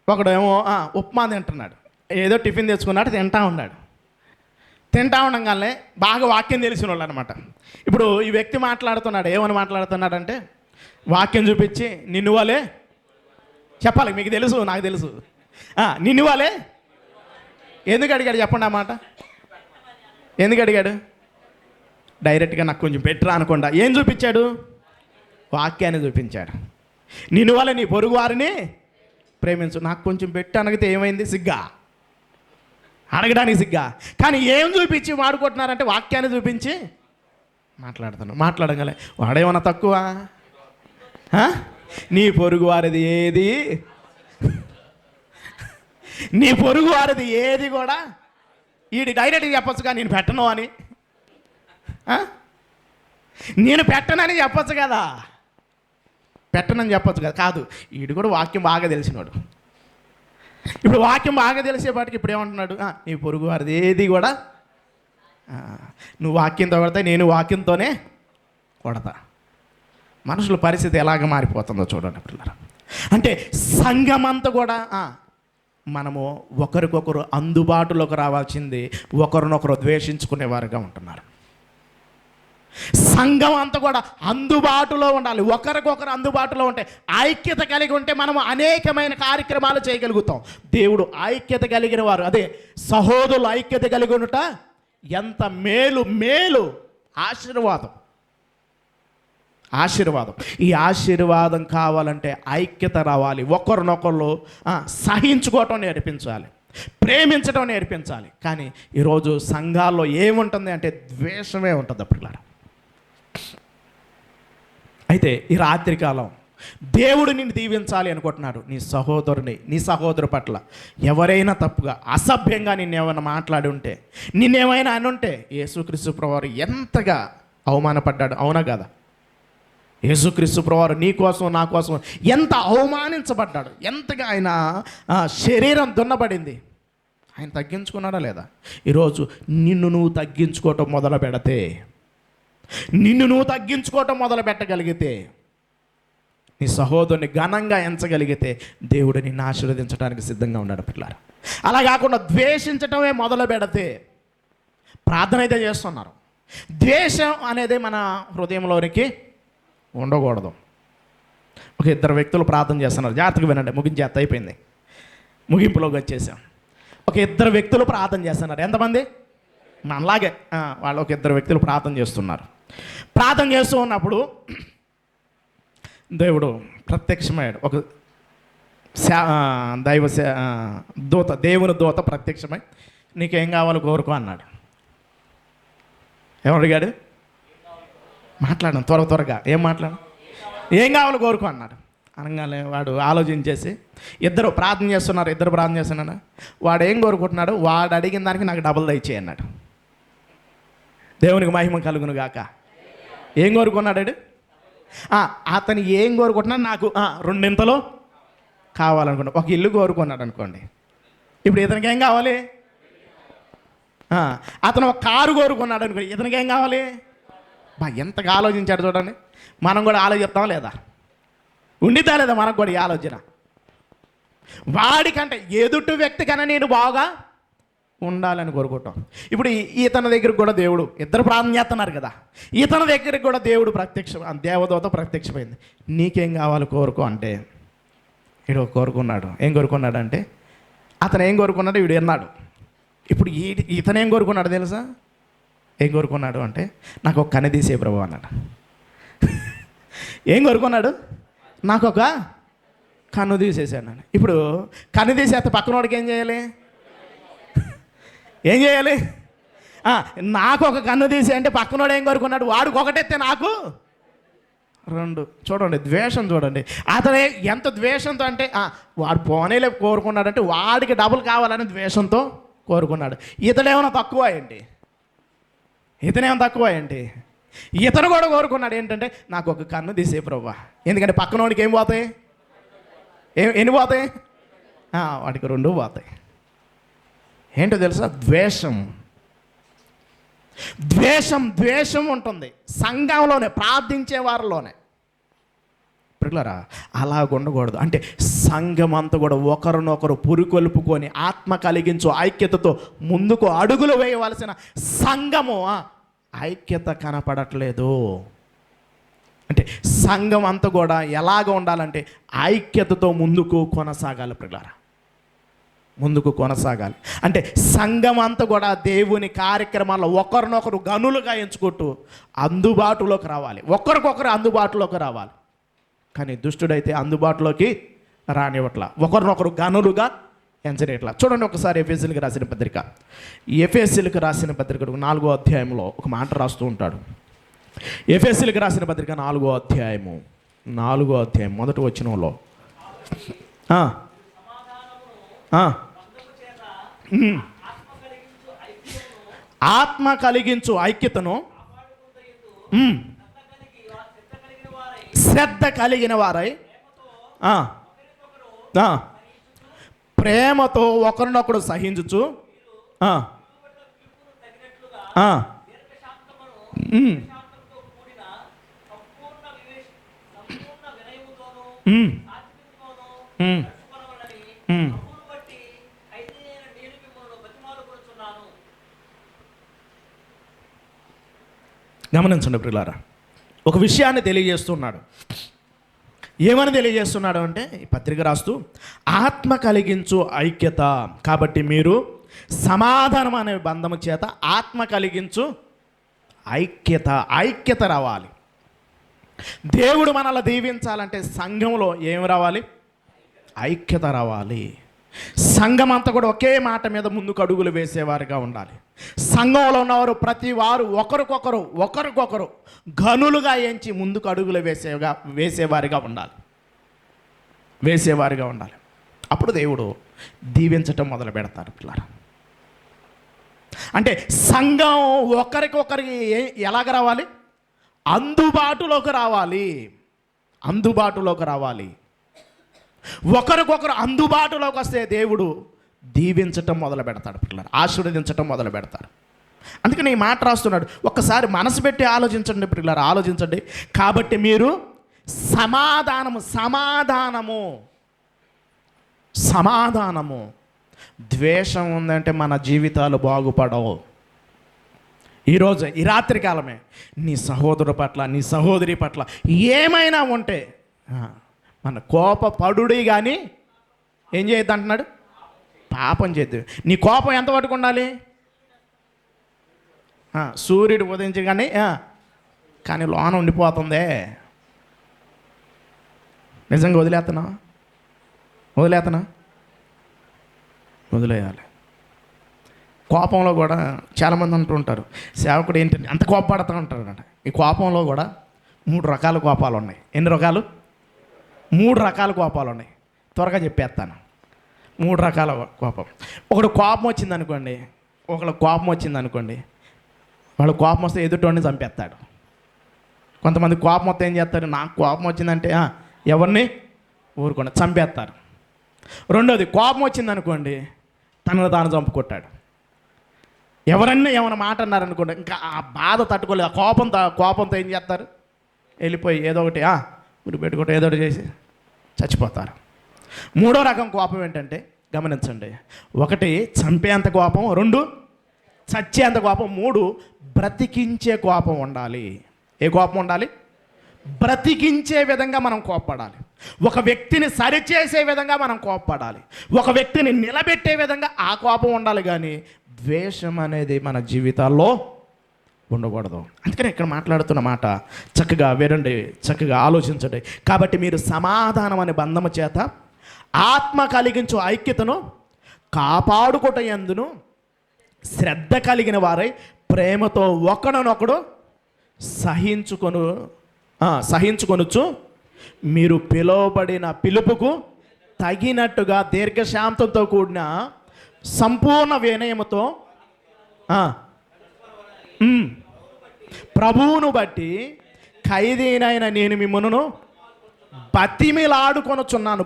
Speaker 1: ఒకడు ఏమో ఉప్మా తింటున్నాడు, ఏదో టిఫిన్ తెచ్చుకున్నాడు, తింటా ఉన్నాడు. తింటా ఉండగానే బాగా వాక్యం తెలిసిన వాళ్ళు అనమాట. ఇప్పుడు ఈ వ్యక్తి మాట్లాడుతున్నాడు, ఏమని మాట్లాడుతున్నాడంటే, వాక్యం చూపించి నిన్ను వాళ్ళే చెప్పాలి, మీకు తెలుసు నాకు తెలుసు, నిన్ను వాళ్ళే ఎందుకు అడిగాడు చెప్పండి ఆ మాట. ఎందుకు అడిగాడు? డైరెక్ట్గా నాకు కొంచెం బెటర్ అనకుండా ఏం చూపించాడు? వాక్యాన్ని చూపించాడు. నిన్ను వాళ్ళ నీ పొరుగు వారిని ప్రేమించు. నాకు కొంచెం పెట్టు అనగితే ఏమైంది? సిగ్గా, అడగడానికి సిగ్గా. కానీ ఏం చూపించి వాడుకుంటున్నారంటే వాక్యాన్ని చూపించి మాట్లాడగలే. వాడేమన్నా తక్కువ? నీ పొరుగు వారిది ఏది, నీ పొరుగు వారిది ఏది కూడా వీడి డైరెక్ట్గా చెప్పొచ్చుగా, నేను పెట్టను అని. నేను పెట్టనని చెప్పొచ్చు కదా, పెట్టనని చెప్పొచ్చు కదా. కాదు, వీడు కూడా వాక్యం బాగా తెలిసినాడు. ఇప్పుడు వాక్యం బాగా తెలిసేపాటికి ఇప్పుడు ఏమంటున్నాడు? నీ పొరుగు వారిది ఏది కూడా, నువ్వు వాక్యంతో కొడతా, నేను వాక్యంతోనే కొడతా. మనుషుల పరిస్థితి ఎలాగ మారిపోతుందో చూడండి పిల్లలు. అంటే సంఘమంతా కూడా మనము ఒకరికొకరు అందుబాటులోకి రావాల్సింది, ఒకరినొకరు ద్వేషించుకునేవారుగా ఉంటున్నారు. సంఘం అంతా కూడా అందుబాటులో ఉండాలి. ఒకరికొకరు అందుబాటులో ఉంటే, ఐక్యత కలిగి ఉంటే మనము అనేకమైన కార్యక్రమాలు చేయగలుగుతాం. దేవుడు ఐక్యత కలిగిన వారు, అదే సహోదరులు ఐక్యత కలిగి ఉంట ఎంత మేలు, మేలు, ఆశీర్వాదం. ఈ ఆశీర్వాదం కావాలంటే ఐక్యత రావాలి. ఒకరినొకరు సహించుకోవటం నేర్పించాలి, ప్రేమించడం నేర్పించాలి. కానీ ఈరోజు సంఘాల్లో ఏముంటుంది అంటే ద్వేషమే ఉంటుంది పిల్లలు. అయితే ఈ రాత్రికాలం దేవుడు నిన్ను దీవించాలి అనుకుంటున్నాడు. నీ సహోదరుని, నీ సహోదరు పట్ల ఎవరైనా తప్పుగా అసభ్యంగా నిన్నేమైనా మాట్లాడి ఉంటే, నిన్నేమైనా అని ఉంటే, యేసుక్రీస్తు ప్రభువారు ఎంతగా అవమానపడ్డాడు, అవునా కదా? యేసుక్రీస్తు ప్రభువారు నీ కోసం నా కోసం ఎంత అవమానించబడ్డాడు, ఎంతగా ఆయన శరీరం దున్నబడింది. ఆయన తగ్గించుకున్నాడా లేదా? ఈరోజు నిన్ను నువ్వు తగ్గించుకోవటం మొదలు పెడితే, నిన్ను నువ్వు తగ్గించుకోవటం మొదలు పెట్టగలిగితే, నీ సహోదరుని ఘనంగా ఎంచగలిగితే దేవుడు నిన్ను ఆశీర్వదించడానికి సిద్ధంగా ఉన్నాడు పిల్లారా. అలా కాకుండా ద్వేషించటమే మొదలు పెడితే, ప్రార్థన అయితే చేస్తున్నారు, ద్వేషం అనేది మన హృదయంలోనికి ఉండకూడదు. ఒక ఇద్దరు వ్యక్తులు ప్రార్థన చేస్తున్నారు, జాగ్రత్తగా వినండి, ముగించేత అయిపోయింది, ముగింపులోకి వచ్చేసాం. ఒక ఇద్దరు వ్యక్తులు ప్రార్థన చేస్తున్నారు. ఎంతమంది? మనలాగే వాళ్ళు ఒక ఇద్దరు వ్యక్తులు ప్రార్థన చేస్తున్నారు. ప్రార్థన చేస్తూ ఉన్నప్పుడు దేవుడు ప్రత్యక్షమయ్యాడు. ఒక దూత, దేవుని దూత ప్రత్యక్షమై నీకేం కావాలో కోరుకో అన్నాడు. ఎవరు అడిగాడు? మాట్లాడను త్వరగా, ఏం మాట్లాడు, ఏం కావాలో కోరుకో అన్నాడు. అనగానే వాడు ఆలోచించేసి, ఇద్దరు ప్రార్థన చేస్తున్నాడు, వాడు ఏం కోరుకుంటున్నాడు? వాడు అడిగిన దానికి నాకు డబుల్ దయచేయి అన్నాడు. దేవునికి మహిమ కలుగును గాక. ఏం కోరుకున్నాడు? అతను ఏం కోరుకుంటున్నాడు? నాకు రెండింతలు కావాలనుకున్నాడు. ఒక ఇల్లు కోరుకున్నాడు అనుకోండి. ఇప్పుడు ఇతనికి ఏం కావాలి? అతను ఒక కారు కోరుకున్నాడు అనుకోండి. ఇతనికి ఏం కావాలి? ఎంతగా ఆలోచించాడు చూడండి. మనం కూడా ఆలోచిస్తాం లేదా? ఉండిద్దా లేదా మనకు కూడా ఈ ఆలోచన? వాడికంటే ఎదుటి వ్యక్తి కన్నా నేను బాగా ఉండాలని కోరుకుంటాం. ఇప్పుడు ఇతని దగ్గరికి కూడా దేవుడు, ఇద్దరు ప్రార్థన చేస్తున్నారు కదా, ఇతని దగ్గరికి కూడా దేవుడు దేవదూత ప్రత్యక్షమైంది. నీకేం కావాలి కోరుకో అంటే, వీడు కోరుకున్నాడు. ఏం కోరుకున్నాడు అంటే, అతను ఏం కోరుకున్నాడు వీడు విన్నాడు. ఇప్పుడు ఇతను ఏం కోరుకున్నాడు తెలుసా? ఏం కోరుకున్నాడు అంటే, నాకు ఒక కన్ను తీసే ప్రభు అన్నాడు. ఏం కోరుకున్నాడు? నాకు ఒక కన్ను తీసేసాను. ఇప్పుడు కన్ను తీసేస్తే పక్కనోడికి ఏం చేయాలి? ఏం చేయాలి? నాకు ఒక కన్ను తీసి అంటే పక్కనోడు ఏం కోరుకున్నాడు? వాడికి ఒకటెత్తే నాకు రెండు. చూడండి ద్వేషం చూడండి. అతనే ఎంత ద్వేషంతో అంటే వాడు పోనీలే కోరుకున్నాడంటే వాడికి డబుల్ కావాలని ద్వేషంతో కోరుకున్నాడు. ఇతడేమైనా తక్కువ ఏంటి? ఇతను కూడా కోరుకున్నాడు ఏంటంటే నాకు ఒక కన్ను తీసే ప్రభువా. ఎందుకంటే పక్కనోడికి ఏం పోతాయి? ఎన్ని పోతాయి? వాడికి రెండు పోతాయి. ఏంటో తెలుసా? ద్వేషం ఉంటుంది సంఘంలోనే, ప్రార్థించే వారిలోనే. పిల్లరా, అలాగ ఉండకూడదు. అంటే సంఘం అంతా కూడా ఒకరినొకరు పురికొల్పుకొని ఆత్మ కలిగించు ఐక్యతతో ముందుకు అడుగులు వేయవలసిన సంఘము ఐక్యత కనపడట్లేదు. అంటే సంఘం అంతా కూడా ఎలాగ ఉండాలంటే ఐక్యతతో ముందుకు కొనసాగాలి. పిల్లరా, ముందుకు కొనసాగాలి. అంటే సంఘం అంతా కూడా దేవుని కార్యక్రమాల్లో ఒకరినొకరు గనులుగా ఎంచుకుంటూ అందుబాటులోకి రావాలి, ఒకరికొకరు అందుబాటులోకి రావాలి. కానీ దుష్టుడైతే అందుబాటులోకి రానివ్వట్లా, ఒకరినొకరు గనులుగా ఎంచనేట్లా. చూడండి ఒకసారి ఎఫెసీయులకు రాసిన పత్రిక, 4వ అధ్యాయంలో ఒక మాట రాస్తూ ఉంటాడు. ఎఫెసీయులకు రాసిన పత్రిక 4వ అధ్యాయం మొదటి వచనంలో ఆత్మ కలిగించు ఐక్యతను శ్రద్ధ కలిగిన వారై ప్రేమతో ఒకరినొకడు సహించుచు గమనించండి ప్రియులారా, ఒక విషయాన్ని తెలియజేస్తున్నాడు. ఏమని తెలియజేస్తున్నాడు అంటే, ఈ పత్రిక రాస్తూ ఆత్మ కలిగించు ఐక్యత, కాబట్టి మీరు సమాధానం అనే బంధము చేత ఆత్మ కలిగించు ఐక్యత రావాలి. దేవుడు మనల్ని దీవించాలంటే సంఘంలో ఏమి రావాలి? ఐక్యత రావాలి. సంఘం అంతా కూడా ఒకే మాట మీద ముందుకు అడుగులు వేసేవారుగా ఉండాలి. సంఘంలో ఉన్నవారు ప్రతి వారు ఒకరికొకరు గనులుగా ఎంచి ముందుకు అడుగులు వేసేవారిగా ఉండాలి. అప్పుడు దేవుడు దీవించటం మొదలు పెడతారు పిల్లలు. అంటే సంఘం ఒకరికొకరికి ఎలాగ రావాలి? అందుబాటులోకి రావాలి. ఒకరికొకరు అందుబాటులోకి వస్తే దేవుడు దీవించటం మొదలు పెడతాడు పిల్లలు, ఆశీర్వదించటం మొదలు పెడతారు. అందుకని ఈ మాట రాస్తున్నాడు. ఒక్కసారి మనసు పెట్టి ఆలోచించండి పిల్లలు, ఆలోచించండి. కాబట్టి మీరు సమాధానము ద్వేషం ఉందంటే మన జీవితాలు బాగుపడవు. ఈరోజు ఈ రాత్రి కాలమే నీ సహోదరు పట్ల, నీ సహోదరి పట్ల ఏమైనా ఉంటే మన కోపపడుడి కానీ ఏం చేయొద్దు అంటున్నాడు? పాపం చేయొద్దు. నీ కోపం ఎంత వరకు ఉండాలి? సూర్యుడు ఉదయించి కానీ లోన ఉండిపోతుందే. నిజంగా వదిలేయాలి. కోపంలో కూడా చాలామంది అంటూ ఉంటారు, సేవకుడు ఏంటంటే అంత కోపపడుతూ ఉంటారట. ఈ కోపంలో కూడా 3 రకాల కోపాలు ఉన్నాయి. ఎన్ని రకాలు? 3 రకాల కోపాలు ఉన్నాయి. త్వరగా చెప్పేస్తాను. 3 రకాల కోపం. ఒకడు కోపం వచ్చిందనుకోండి, వాడు కోపం వస్తే ఎదుటోడిని చంపేస్తాడు. కొంతమంది కోపం వస్తే ఏం చేస్తారు? నాకు కోపం వచ్చిందంటే ఎవరిని ఊరుకుండా చంపేస్తారు. రెండోది, కోపం వచ్చిందనుకోండి తనను తాను చంపుకుంటాడు. ఎవరన్నా ఏమైనా మాట అన్నారనుకోండి, ఇంకా ఆ బాధ తట్టుకోలేదు. ఆ కోపంతో ఏం చేస్తారు? వెళ్ళిపోయి ఏదో ఒకటి మీరు పెట్టుకుంటే ఏదో ఒకటి చేసి చచ్చిపోతారు. 3వ రకం కోపం ఏంటంటే గమనించండి. 1 చంపేంత కోపం, 2 చచ్చేంత కోపం, 3 బ్రతికించే కోపం ఉండాలి. ఏ కోపం ఉండాలి? బ్రతికించే విధంగా మనం కోప్పడాలి. ఒక వ్యక్తిని సరిచేసే విధంగా మనం కోప్పడాలి. ఒక వ్యక్తిని నిలబెట్టే విధంగా ఆ కోపం ఉండాలి. కానీ ద్వేషం అనేది మన జీవితాల్లో ఉండకూడదు. అందుకని ఇక్కడ మాట్లాడుతున్న మాట చక్కగా వినండి, చక్కగా ఆలోచించండి. కాబట్టి మీరు సమాధానం అనే బంధము చేత ఆత్మ కలిగించు ఐక్యతను కాపాడుకోట యందును శ్రద్ధ కలిగిన వారై ప్రేమతో ఒకడనొకడు సహించుకొనొచ్చు, మీరు పిలువబడిన పిలుపుకు తగినట్టుగా దీర్ఘశాంతంతో కూడిన సంపూర్ణ వినయముతో ప్రభువును బట్టి ఖైదీనైన నేను మిమ్మను బతిమిలాడుకొనుచున్నాను.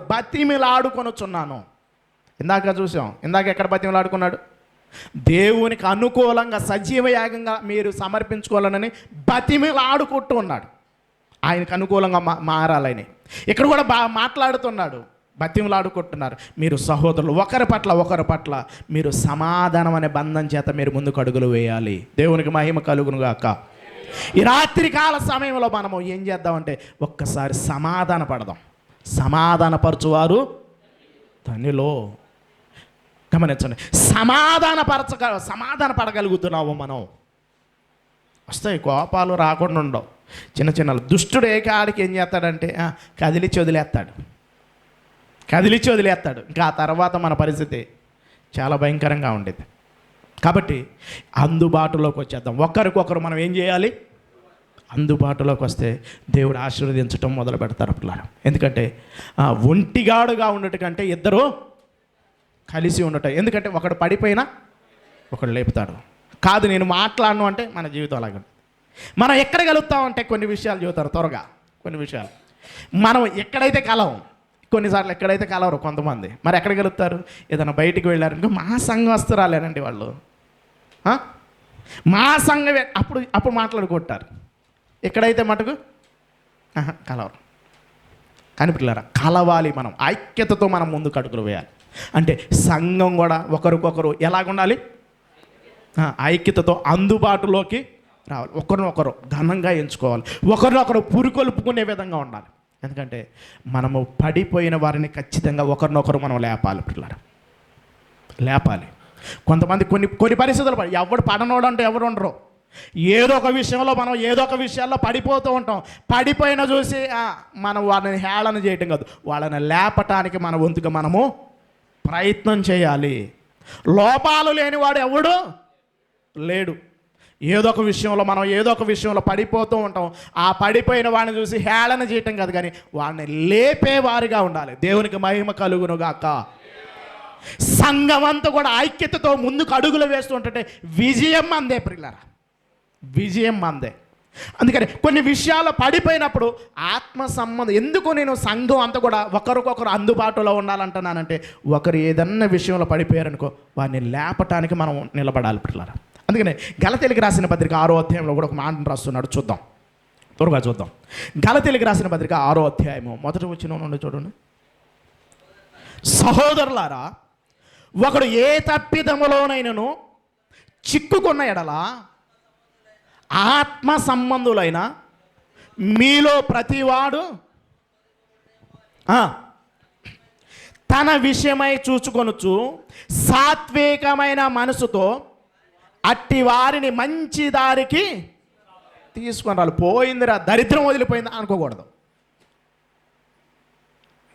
Speaker 1: ఇందాక చూసాం, ఇందాక ఎక్కడ బతిమిలాడుకున్నాడు? దేవునికి అనుకూలంగా సజీవయాగంగా మీరు సమర్పించుకోవాలని బతిమిలాడుకుంటూ ఉన్నాడు. ఆయనకు అనుకూలంగా మారాలని ఇక్కడ కూడా మాట్లాడుతున్నాడు. బతిమిలాడుకుంటున్నారు. మీరు సహోదరులు ఒకరి పట్ల మీరు సమాధానం అనే బంధం చేత మీరు ముందుకు అడుగులు వేయాలి. దేవునికి మహిమ కలుగును గాక. ఈ రాత్రికాల సమయంలో మనము ఏం చేద్దామంటే ఒక్కసారి సమాధాన పడదాం. సమాధానపరచువారు ధన్యులో. గమనించండి, సమాధాన పడగలుగుతున్నాము మనం. వస్తాయి, కోపాలు రాకుండా ఉండవు. చిన్న దుష్టుడు ఏకాడికి ఏం చేస్తాడంటే కదిలిచ్చి వదిలేస్తాడు. ఇంకా ఆ తర్వాత మన పరిస్థితి చాలా భయంకరంగా ఉండేది. కాబట్టి అందుబాటులోకి వచ్చేద్దాం. ఒకరికొకరు మనం ఏం చేయాలి? అందుబాటులోకి వస్తే దేవుడు ఆశీర్వదించడం మొదలు పెడతారు పిల్లలు. ఎందుకంటే ఒంటిగాడుగా ఉండటం కంటే ఇద్దరు కలిసి ఉండటం. ఎందుకంటే ఒకడు పడిపోయినా ఒకడు లేపుతాడు. కాదు నేను మాట్లాడను అంటే మన జీవితం అలాగే. మనం ఎక్కడ కలుగుతామంటే కొన్ని విషయాలు చెబుతారు త్వరగా. కొన్ని విషయాలు మనం ఎక్కడైతే కలవం, కొన్నిసార్లు ఎక్కడైతే కలవరు కొంతమంది. మరి ఎక్కడ కలుగుతారు? ఏదైనా బయటికి వెళ్ళారనుకో, మా సంఘవస్తురాలేనండి వాళ్ళు, మా సంఘమే, అప్పుడు మాట్లాడుకుంటారు. ఎక్కడైతే మటుకు కలవరు. కానీ పిల్లరా, కలవాలి. మనం ఐక్యతతో మనం ముందుకు అడుగులు వేయాలి. అంటే సంఘం కూడా ఒకరికొకరు ఎలాగుండాలి? ఐక్యతతో అందుబాటులోకి రావాలి. ఒకరినొకరు ఘనంగా ఎంచుకోవాలి. ఒకరినొకరు పురికొల్పుకునే విధంగా ఉండాలి. ఎందుకంటే మనము పడిపోయిన వారిని ఖచ్చితంగా ఒకరినొకరు మనం లేపాలి పిల్లలు, లేపాలి. కొంతమంది కొన్ని పరిస్థితులు ఎవడు పడనోడు అంటే ఎవరు ఉండరు. ఏదో ఒక విషయంలో మనం ఏదో ఒక విషయాల్లో పడిపోతూ ఉంటాం. పడిపోయిన చూసి మనం వాళ్ళని హేళన చేయటం కాదు, వాళ్ళని లేపటానికి మన వంతుగా మనము ప్రయత్నం చేయాలి. లోపాలు లేనివాడు ఎవడు లేడు. ఏదో ఒక విషయంలో పడిపోతూ ఉంటాం. ఆ పడిపోయిన వాడిని చూసి హేళన చేయటం కాదు, కానీ వాడిని లేపేవారిగా ఉండాలి. దేవునికి మహిమ కలుగును గాక. సంఘమంతా కూడా ఐక్యతతో ముందుకు అడుగులు వేస్తుంటే విజయం మందే ప్రియులారా, విజయం మందే. అందుకని కొన్ని విషయాలు పడిపోయినప్పుడు ఆత్మ సంబంధం ఎందుకు నేను సంఘం అంతా కూడా ఒకరికొకరు అందుబాటులో ఉండాలంటున్నానంటే, ఒకరు ఏదన్నా విషయంలో పడిపోయారనుకో వారిని లేపటానికి మనం నిలబడాలి పిల్లరా. అందుకనే గలతీయులకు రాసిన పత్రిక 6వ అధ్యాయంలో కూడా ఒక మాట రాస్తున్నాడు. త్వరగా చూద్దాం. గలతీయులకు రాసిన పత్రిక 6వ అధ్యాయము 1వ వచనం నుండి చూడండి. సహోదరులారా, ఒకడు ఏ తప్పిదములోనైనను చిక్కుకున్న ఎడల ఆత్మ సంబంధులైన మీలో ప్రతివాడు తన విషయమై చూచుకొనుచు సాత్వికమైన మనసుతో అట్టి వారిని మంచి దారికి తీసుకొని రాలి. పోయిందిరా, దరిద్రం వదిలిపోయిందా అనుకోకూడదు.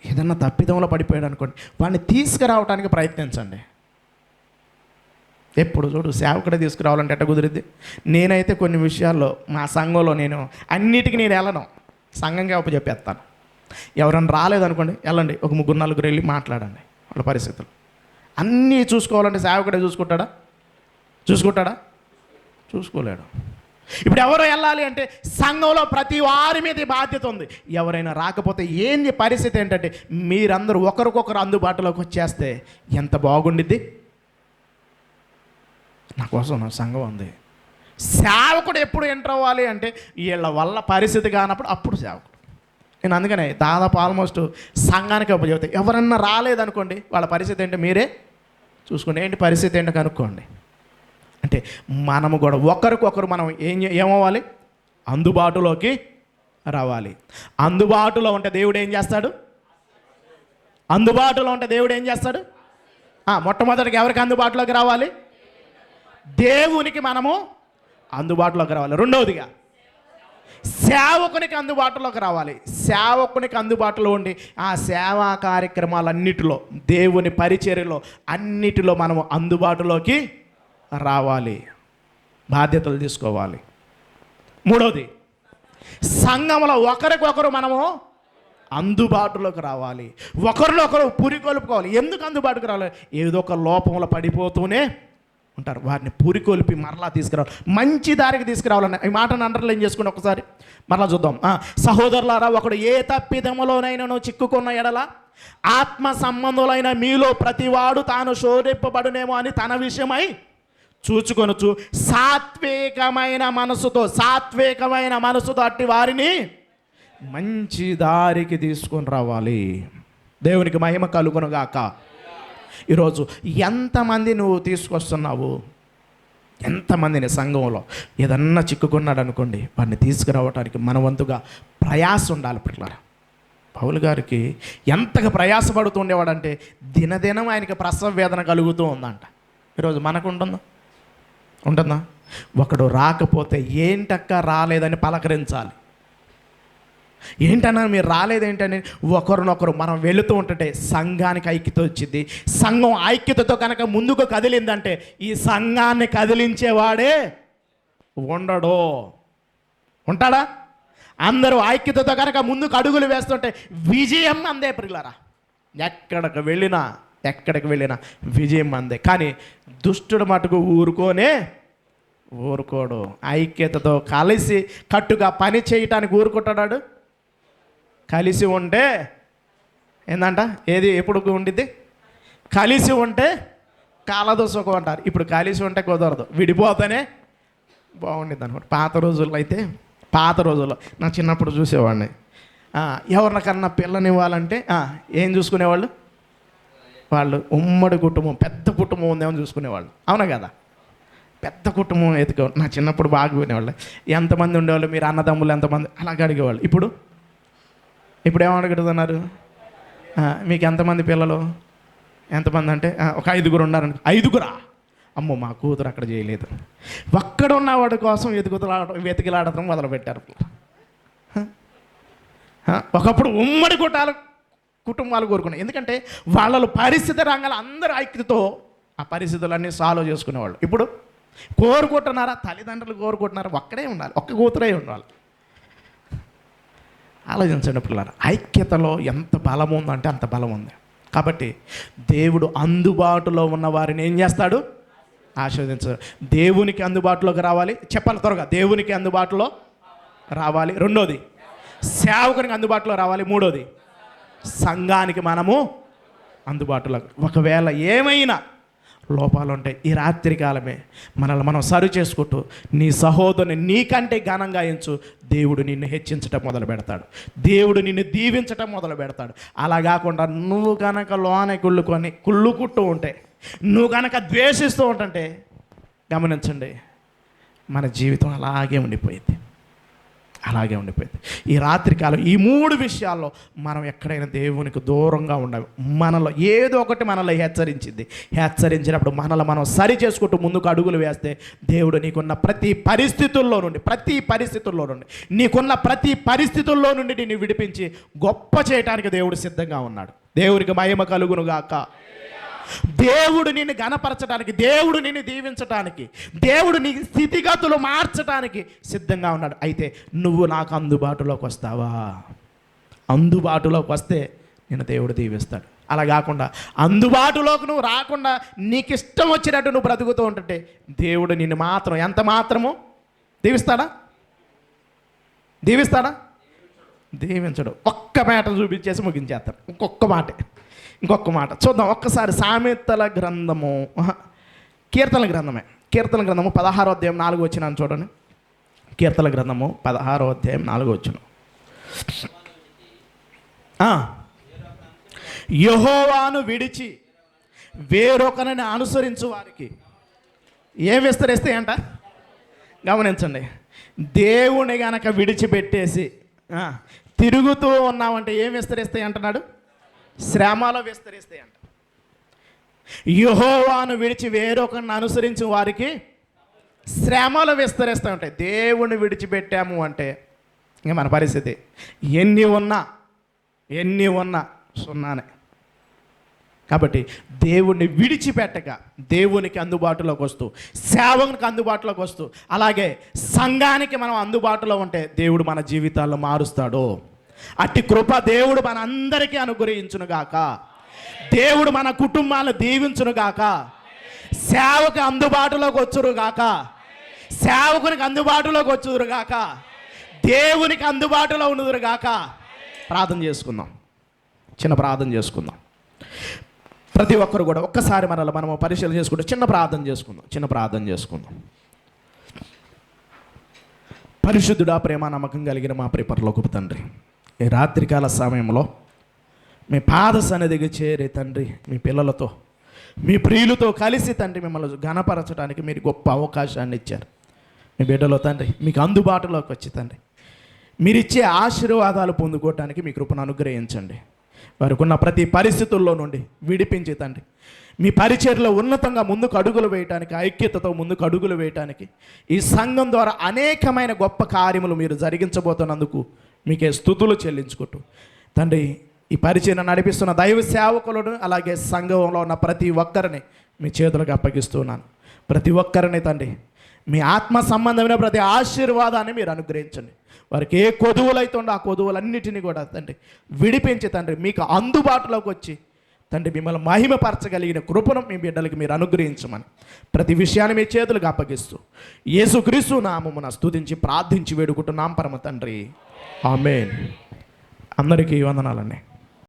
Speaker 1: ఏదన్నా తప్పిదంలో పడిపోయాడు అనుకోండి, వాడిని తీసుకురావడానికి ప్రయత్నించండి. ఎప్పుడు చూడు సేవకుడే తీసుకురావాలంటే ఎట్ట కుదిరిద్ది? నేనైతే కొన్ని విషయాల్లో మా సంఘంలో అన్నిటికీ నేను వెళ్ళను, సంఘంగా చెప్పేస్తాను. ఎవరైనా రాలేదనుకోండి, వెళ్ళండి, ఒక 3-4 వెళ్ళి మాట్లాడండి వాళ్ళ పరిస్థితులు. అన్నీ చూసుకోవాలంటే సేవకుడే చూసుకుంటాడా? చూసుకోలేడు. ఇప్పుడు ఎవరో వెళ్ళాలి అంటే సంఘంలో ప్రతి వారి మీద బాధ్యత ఉంది. ఎవరైనా రాకపోతే ఏంది పరిస్థితి ఏంటంటే, మీరందరూ ఒకరికొకరు అందుబాటులోకి వచ్చేస్తే ఎంత బాగుండిద్ది. నా కోసం నా సంఘం ఉంది. సేవకుడు ఎప్పుడు ఎంటర్ అవ్వాలి అంటే వీళ్ళ వల్ల పరిస్థితి కానప్పుడు అప్పుడు సేవకుడు. నేను అందుకనే దాదాపు ఆల్మోస్ట్ సంఘానికి అప్పుడు చెబుతాయి. ఎవరన్నా రాలేదనుకోండి, వాళ్ళ పరిస్థితి ఏంటో మీరే చూసుకోండి. ఏంటి పరిస్థితి ఏంటో కనుక్కోండి. అంటే మనము కూడా ఒకరికొకరు మనం ఏమవ్వాలి? అందుబాటులోకి రావాలి. అందుబాటులో ఉంటే దేవుడు ఏం చేస్తాడు? మొట్టమొదటిగా ఎవరికి అందుబాటులోకి రావాలి? దేవునికి మనము అందుబాటులోకి రావాలి. రెండవదిగా సేవకునికి అందుబాటులోకి రావాలి. సేవకునికి అందుబాటులో ఉండి ఆ సేవా కార్యక్రమాలన్నిటిలో, దేవుని పరిచర్యలో అన్నిటిలో మనము అందుబాటులోకి రావాలి, బాధ్యతలు తీసుకోవాలి. మూడవది సంఘంలో ఒకరికొకరు మనము అందుబాటులోకి రావాలి, ఒకరినొకరు పురికొల్పుకోవాలి. ఎందుకు అందుబాటుకు రావాలి? ఏదో ఒక లోపంలో పడిపోతూనే ఉంటారు. వారిని పురికొల్పి మరలా తీసుకురావాలి, మంచి దారికి తీసుకురావాలని ఈ మాటను అండర్లైన్ చేసుకుని ఒకసారి మరలా చూద్దాం. సహోదరులారా, ఒకడు ఏ తప్పిదములోనైనా చిక్కుకున్న ఎడల ఆత్మ సంబంధులైన మీలో ప్రతివాడు తాను శోధింపబడునేమో అని తన విషయమై చూచుకొనుచు సాత్వికమైన మనసుతో అట్టి వారిని మంచి దారికి తీసుకొని రావాలి. దేవునికి మహిమ కలుగునుగాక. ఈరోజు ఎంతమంది నువ్వు తీసుకొస్తున్నావు? ఎంతమందిని సంఘంలో ఏదన్నా చిక్కుకున్నాడు అనుకోండి, వాడిని తీసుకురావడానికి మన వంతుగా ప్రయాస ఉండాలి. పిల్లరా, పౌలు గారికి ఎంతగా ప్రయాసపడుతుండేవాడంటే దినదినం ఆయనకి ప్రసవ వేదన కలుగుతూ ఉందంట. ఈరోజు మనకు ఉంటుందా? ఒకడు రాకపోతే ఏంటక్క రాలేదని పలకరించాలి. ఏంటన్నా మీరు రాలేదేంటని ఒకరినొకరు మనం వెళుతూ ఉంటుంటే సంఘానికి ఐక్యత వచ్చింది. సంఘం ఐక్యతతో కనుక ముందుకు కదిలిందంటే ఈ సంఘాన్ని కదిలించేవాడే ఉంటాడా? అందరూ ఐక్యతతో కనుక ముందుకు అడుగులు వేస్తుంటే విజయం అందే. ప్రియులారా, ఎక్కడికి వెళ్ళినా విజయం అందే. కానీ దుష్టుడు మటుకు ఊరుకోడు. ఐక్యతతో కలిసి కట్టుగా పని చేయటానికి ఊరుకుంటాడు. కలిసి ఉంటే ఏందంట, ఏది ఎప్పుడు ఉండిద్ది? కలిసి ఉంటే కాలదో సుఖం అంటారు. ఇప్పుడు కలిసి ఉంటే కుదరదు, విడిపోతేనే బాగుండిద్ది అనమాట. పాత రోజుల్లో నా చిన్నప్పుడు చూసేవాడిని. ఎవరికన్నా పిల్లనివ్వాలంటే ఏం చూసుకునేవాళ్ళు? వాళ్ళు ఉమ్మడి కుటుంబం, పెద్ద కుటుంబం ఉందేమో చూసుకునేవాళ్ళు. అవునా కదా? పెద్ద కుటుంబం నా చిన్నప్పుడు బాగా వినేవాళ్ళు. ఎంతమంది ఉండేవాళ్ళు మీరు అన్నదమ్ములు ఎంతమంది అలాగ అడిగేవాళ్ళు. ఇప్పుడు ఏమడుగుతున్నారు? మీకు ఎంతమంది పిల్లలు? ఎంతమంది అంటే ఒక 5గురు ఉన్నారని. 5గురా? అమ్మో, మా కూతురు అక్కడ చేయలేదు. ఒక్కడ ఉన్నవాడి కోసం వెతికిలాడటం మొదలుపెట్టారు. ఒకప్పుడు ఉమ్మడి కుటుంబాలు కోరుకున్నాయి. ఎందుకంటే వాళ్ళ పరిస్థితి రంగాలు అందరూ ఐక్యతతో ఆ పరిస్థితులన్నీ సాల్వ్ చేసుకునేవాళ్ళు. ఇప్పుడు కోరుకుంటున్నారా? తల్లిదండ్రులు కోరుకుంటున్నారా? ఒక్కడే ఉండాలి, ఒక్క కూతురే ఉండాలి. ఆలోచించండి పిల్లలు, ఐక్యతలో ఎంత బలం ఉందంటే అంత బలం ఉంది. కాబట్టి దేవుడు అందుబాటులో ఉన్న వారిని ఏం చేస్తాడు? ఆశీర్వదించాడు. దేవునికి అందుబాటులోకి రావాలి. చెప్పాలి త్వరగా. దేవునికి అందుబాటులో రావాలి. రెండోది, సేవకునికి అందుబాటులో రావాలి. మూడోది, సంఘానికి మనము అందుబాటులో. ఒకవేళ ఏమైనా లోపాలు ఉంటాయి, ఈ రాత్రి కాలమే మనల్ని మనం సరి చేసుకుంటూ నీ సహోదరుని నీకంటే ఘనంగా ఎంచు. దేవుడు నిన్ను హెచ్చించటం మొదలు పెడతాడు. దేవుడు నిన్ను దీవించటం మొదలు పెడతాడు. అలా కాకుండా నువ్వు కనుక లోనే కుళ్ళుకుంటూ ఉంటే, నువ్వు కనుక ద్వేషిస్తూ ఉంటుంటే గమనించండి, మన జీవితం అలాగే ఉండిపోయింది. ఈ రాత్రికాలం ఈ 3 విషయాల్లో మనం ఎక్కడైనా దేవునికి దూరంగా ఉండాలి. మనలో ఏదో ఒకటి మనల్ని హెచ్చరించినప్పుడు మనల్ని మనం సరి చేసుకుంటూ ముందుకు అడుగులు వేస్తే దేవుడు నీకున్న ప్రతి పరిస్థితుల్లో నుండి నీకున్న ప్రతి పరిస్థితుల్లో నుండి నిన్ను విడిపించి గొప్ప చేయడానికి దేవుడు సిద్ధంగా ఉన్నాడు. దేవునికి మహిమ కలుగునుగాక. దేవుడు నిన్ను ఘనపరచడానికి, దేవుడు నిన్ను దీవించడానికి, దేవుడు నీ స్థితిగతులు మార్చడానికి సిద్ధంగా ఉన్నాడు. అయితే నువ్వు నాకు అందుబాటులోకి వస్తావా? అందుబాటులోకి వస్తే నిన్ను దేవుడు దీవిస్తాడు. అలా కాకుండా అందుబాటులోకి నువ్వు రాకుండా నీకు ఇష్టం వచ్చినట్టు నువ్వు బ్రతుకుతూ ఉంటుంటే దేవుడు నిన్ను మాత్రం ఎంత మాత్రము దీవిస్తాడా? దీవించడు. ఒక్క మాట చూపించేసి ముగించేస్తాడు. ఇంకొక మాట చూద్దాం ఒక్కసారి. సామెతల గ్రంథము, కీర్తనల గ్రంథమే. కీర్తనల గ్రంథము 16వ అధ్యాయం 4వ వచనం చూడండి. కీర్తనల గ్రంథము 16వ అధ్యాయం 4వ వచనం. యెహోవాను విడిచి వేరొకరిని అనుసరించు వారికి ఏం విస్తరిస్తాయంట? గమనించండి. దేవుని గనక విడిచిపెట్టేసి తిరుగుతూ ఉన్నామంటే ఏం విస్తరిస్తాయి అంటున్నాడు? శ్రమలు విస్తరిస్తాయంట. యెహోవాను విడిచి వేరొకరిని అనుసరించిన వారికి శ్రమలు విస్తరిస్తూ ఉంటాయి. దేవుణ్ణి విడిచిపెట్టాము అంటే ఇంకా మన పరిస్థితి ఎన్ని ఉన్నా సున్నానే. కాబట్టి దేవుణ్ణి విడిచిపెట్టక దేవునికి అందుబాటులోకి వస్తూ, సేవకునికి అందుబాటులోకి వస్తూ, అలాగే సంఘానికి మనం అందుబాటులో ఉంటే దేవుడు మన జీవితాల్లో మారుస్తాడు. అట్టి కృప దేవుడు మన అందరికీ అనుగ్రహించునుగాక. దేవుడు మన కుటుంబాలను దీవించునుగాక. సేవకు అందుబాటులోకి వచ్చురుగాక. సేవకునికి అందుబాటులోకి వచ్చురుగాక. దేవునికి అందుబాటులో ఉన్నదురుగాక. ప్రార్థన చేసుకుందాం, చిన్న ప్రార్థన చేసుకుందాం. ప్రతి ఒక్కరు కూడా ఒక్కసారి మనము పరిశీలన చేసుకుంటే చిన్న ప్రార్థన చేసుకుందాం. పరిశుద్ధుడా, ప్రేమ నమ్మకం కలిగిన మా పరలోకపు తండ్రి, ఈ రాత్రికాల సమయంలో మీ పాద సన్నిధికి చేరే తండ్రి, మీ పిల్లలతో, మీ ప్రియులతో కలిసి తండ్రి మిమ్మల్ని ఘనపరచడానికి మీరు గొప్ప అవకాశాన్ని ఇచ్చారు. మీ బిడ్డలో తండ్రి మీకు అందుబాటులోకి వచ్చి తండ్రి మీరిచ్చే ఆశీర్వాదాలు పొందుకోవటానికి మీ కృపను అనుగ్రహించండి. వారికి ఉన్న ప్రతి పరిస్థితుల్లో నుండి విడిపించి తండ్రి మీ పరిచర్యలో ఉన్నతంగా ముందుకు అడుగులు వేయటానికి, ఐక్యతతో ముందుకు అడుగులు వేయటానికి, ఈ సంఘం ద్వారా అనేకమైన గొప్ప కార్యములు మీరు జరిగించబోతున్నందుకు మీకే స్తుతులు చెల్లించుకుంటూ తండ్రి ఈ పరిచర్యను నడిపిస్తున్న దైవ సేవకులను, అలాగే సంఘంలో ఉన్న ప్రతి ఒక్కరిని మీ చేతులకు అప్పగిస్తున్నాను. ప్రతి ఒక్కరిని తండ్రి మీ ఆత్మ సంబంధమైన ప్రతి ఆశీర్వాదాన్ని మీరు అనుగ్రహించండి. వారికి ఏ కొదువులైతే ఉందో ఆ కొదువులన్నిటినీ కూడా తండ్రి విడిపించి తండ్రి మీకు అందుబాటులోకి వచ్చి తండ్రి మిమ్మల్ని మహిమపరచగలిగిన కృపను మీ బిడ్డలకి మీరు అనుగ్రహించమని ప్రతి విషయాన్ని మీ చేతులకు అప్పగిస్తూ యేసుక్రీస్తు నామమున స్తుతించి ప్రార్థించి వేడుకుంటున్నాం పరమ తండ్రి. ఆమేన్. అందరికీ వందనాలండి.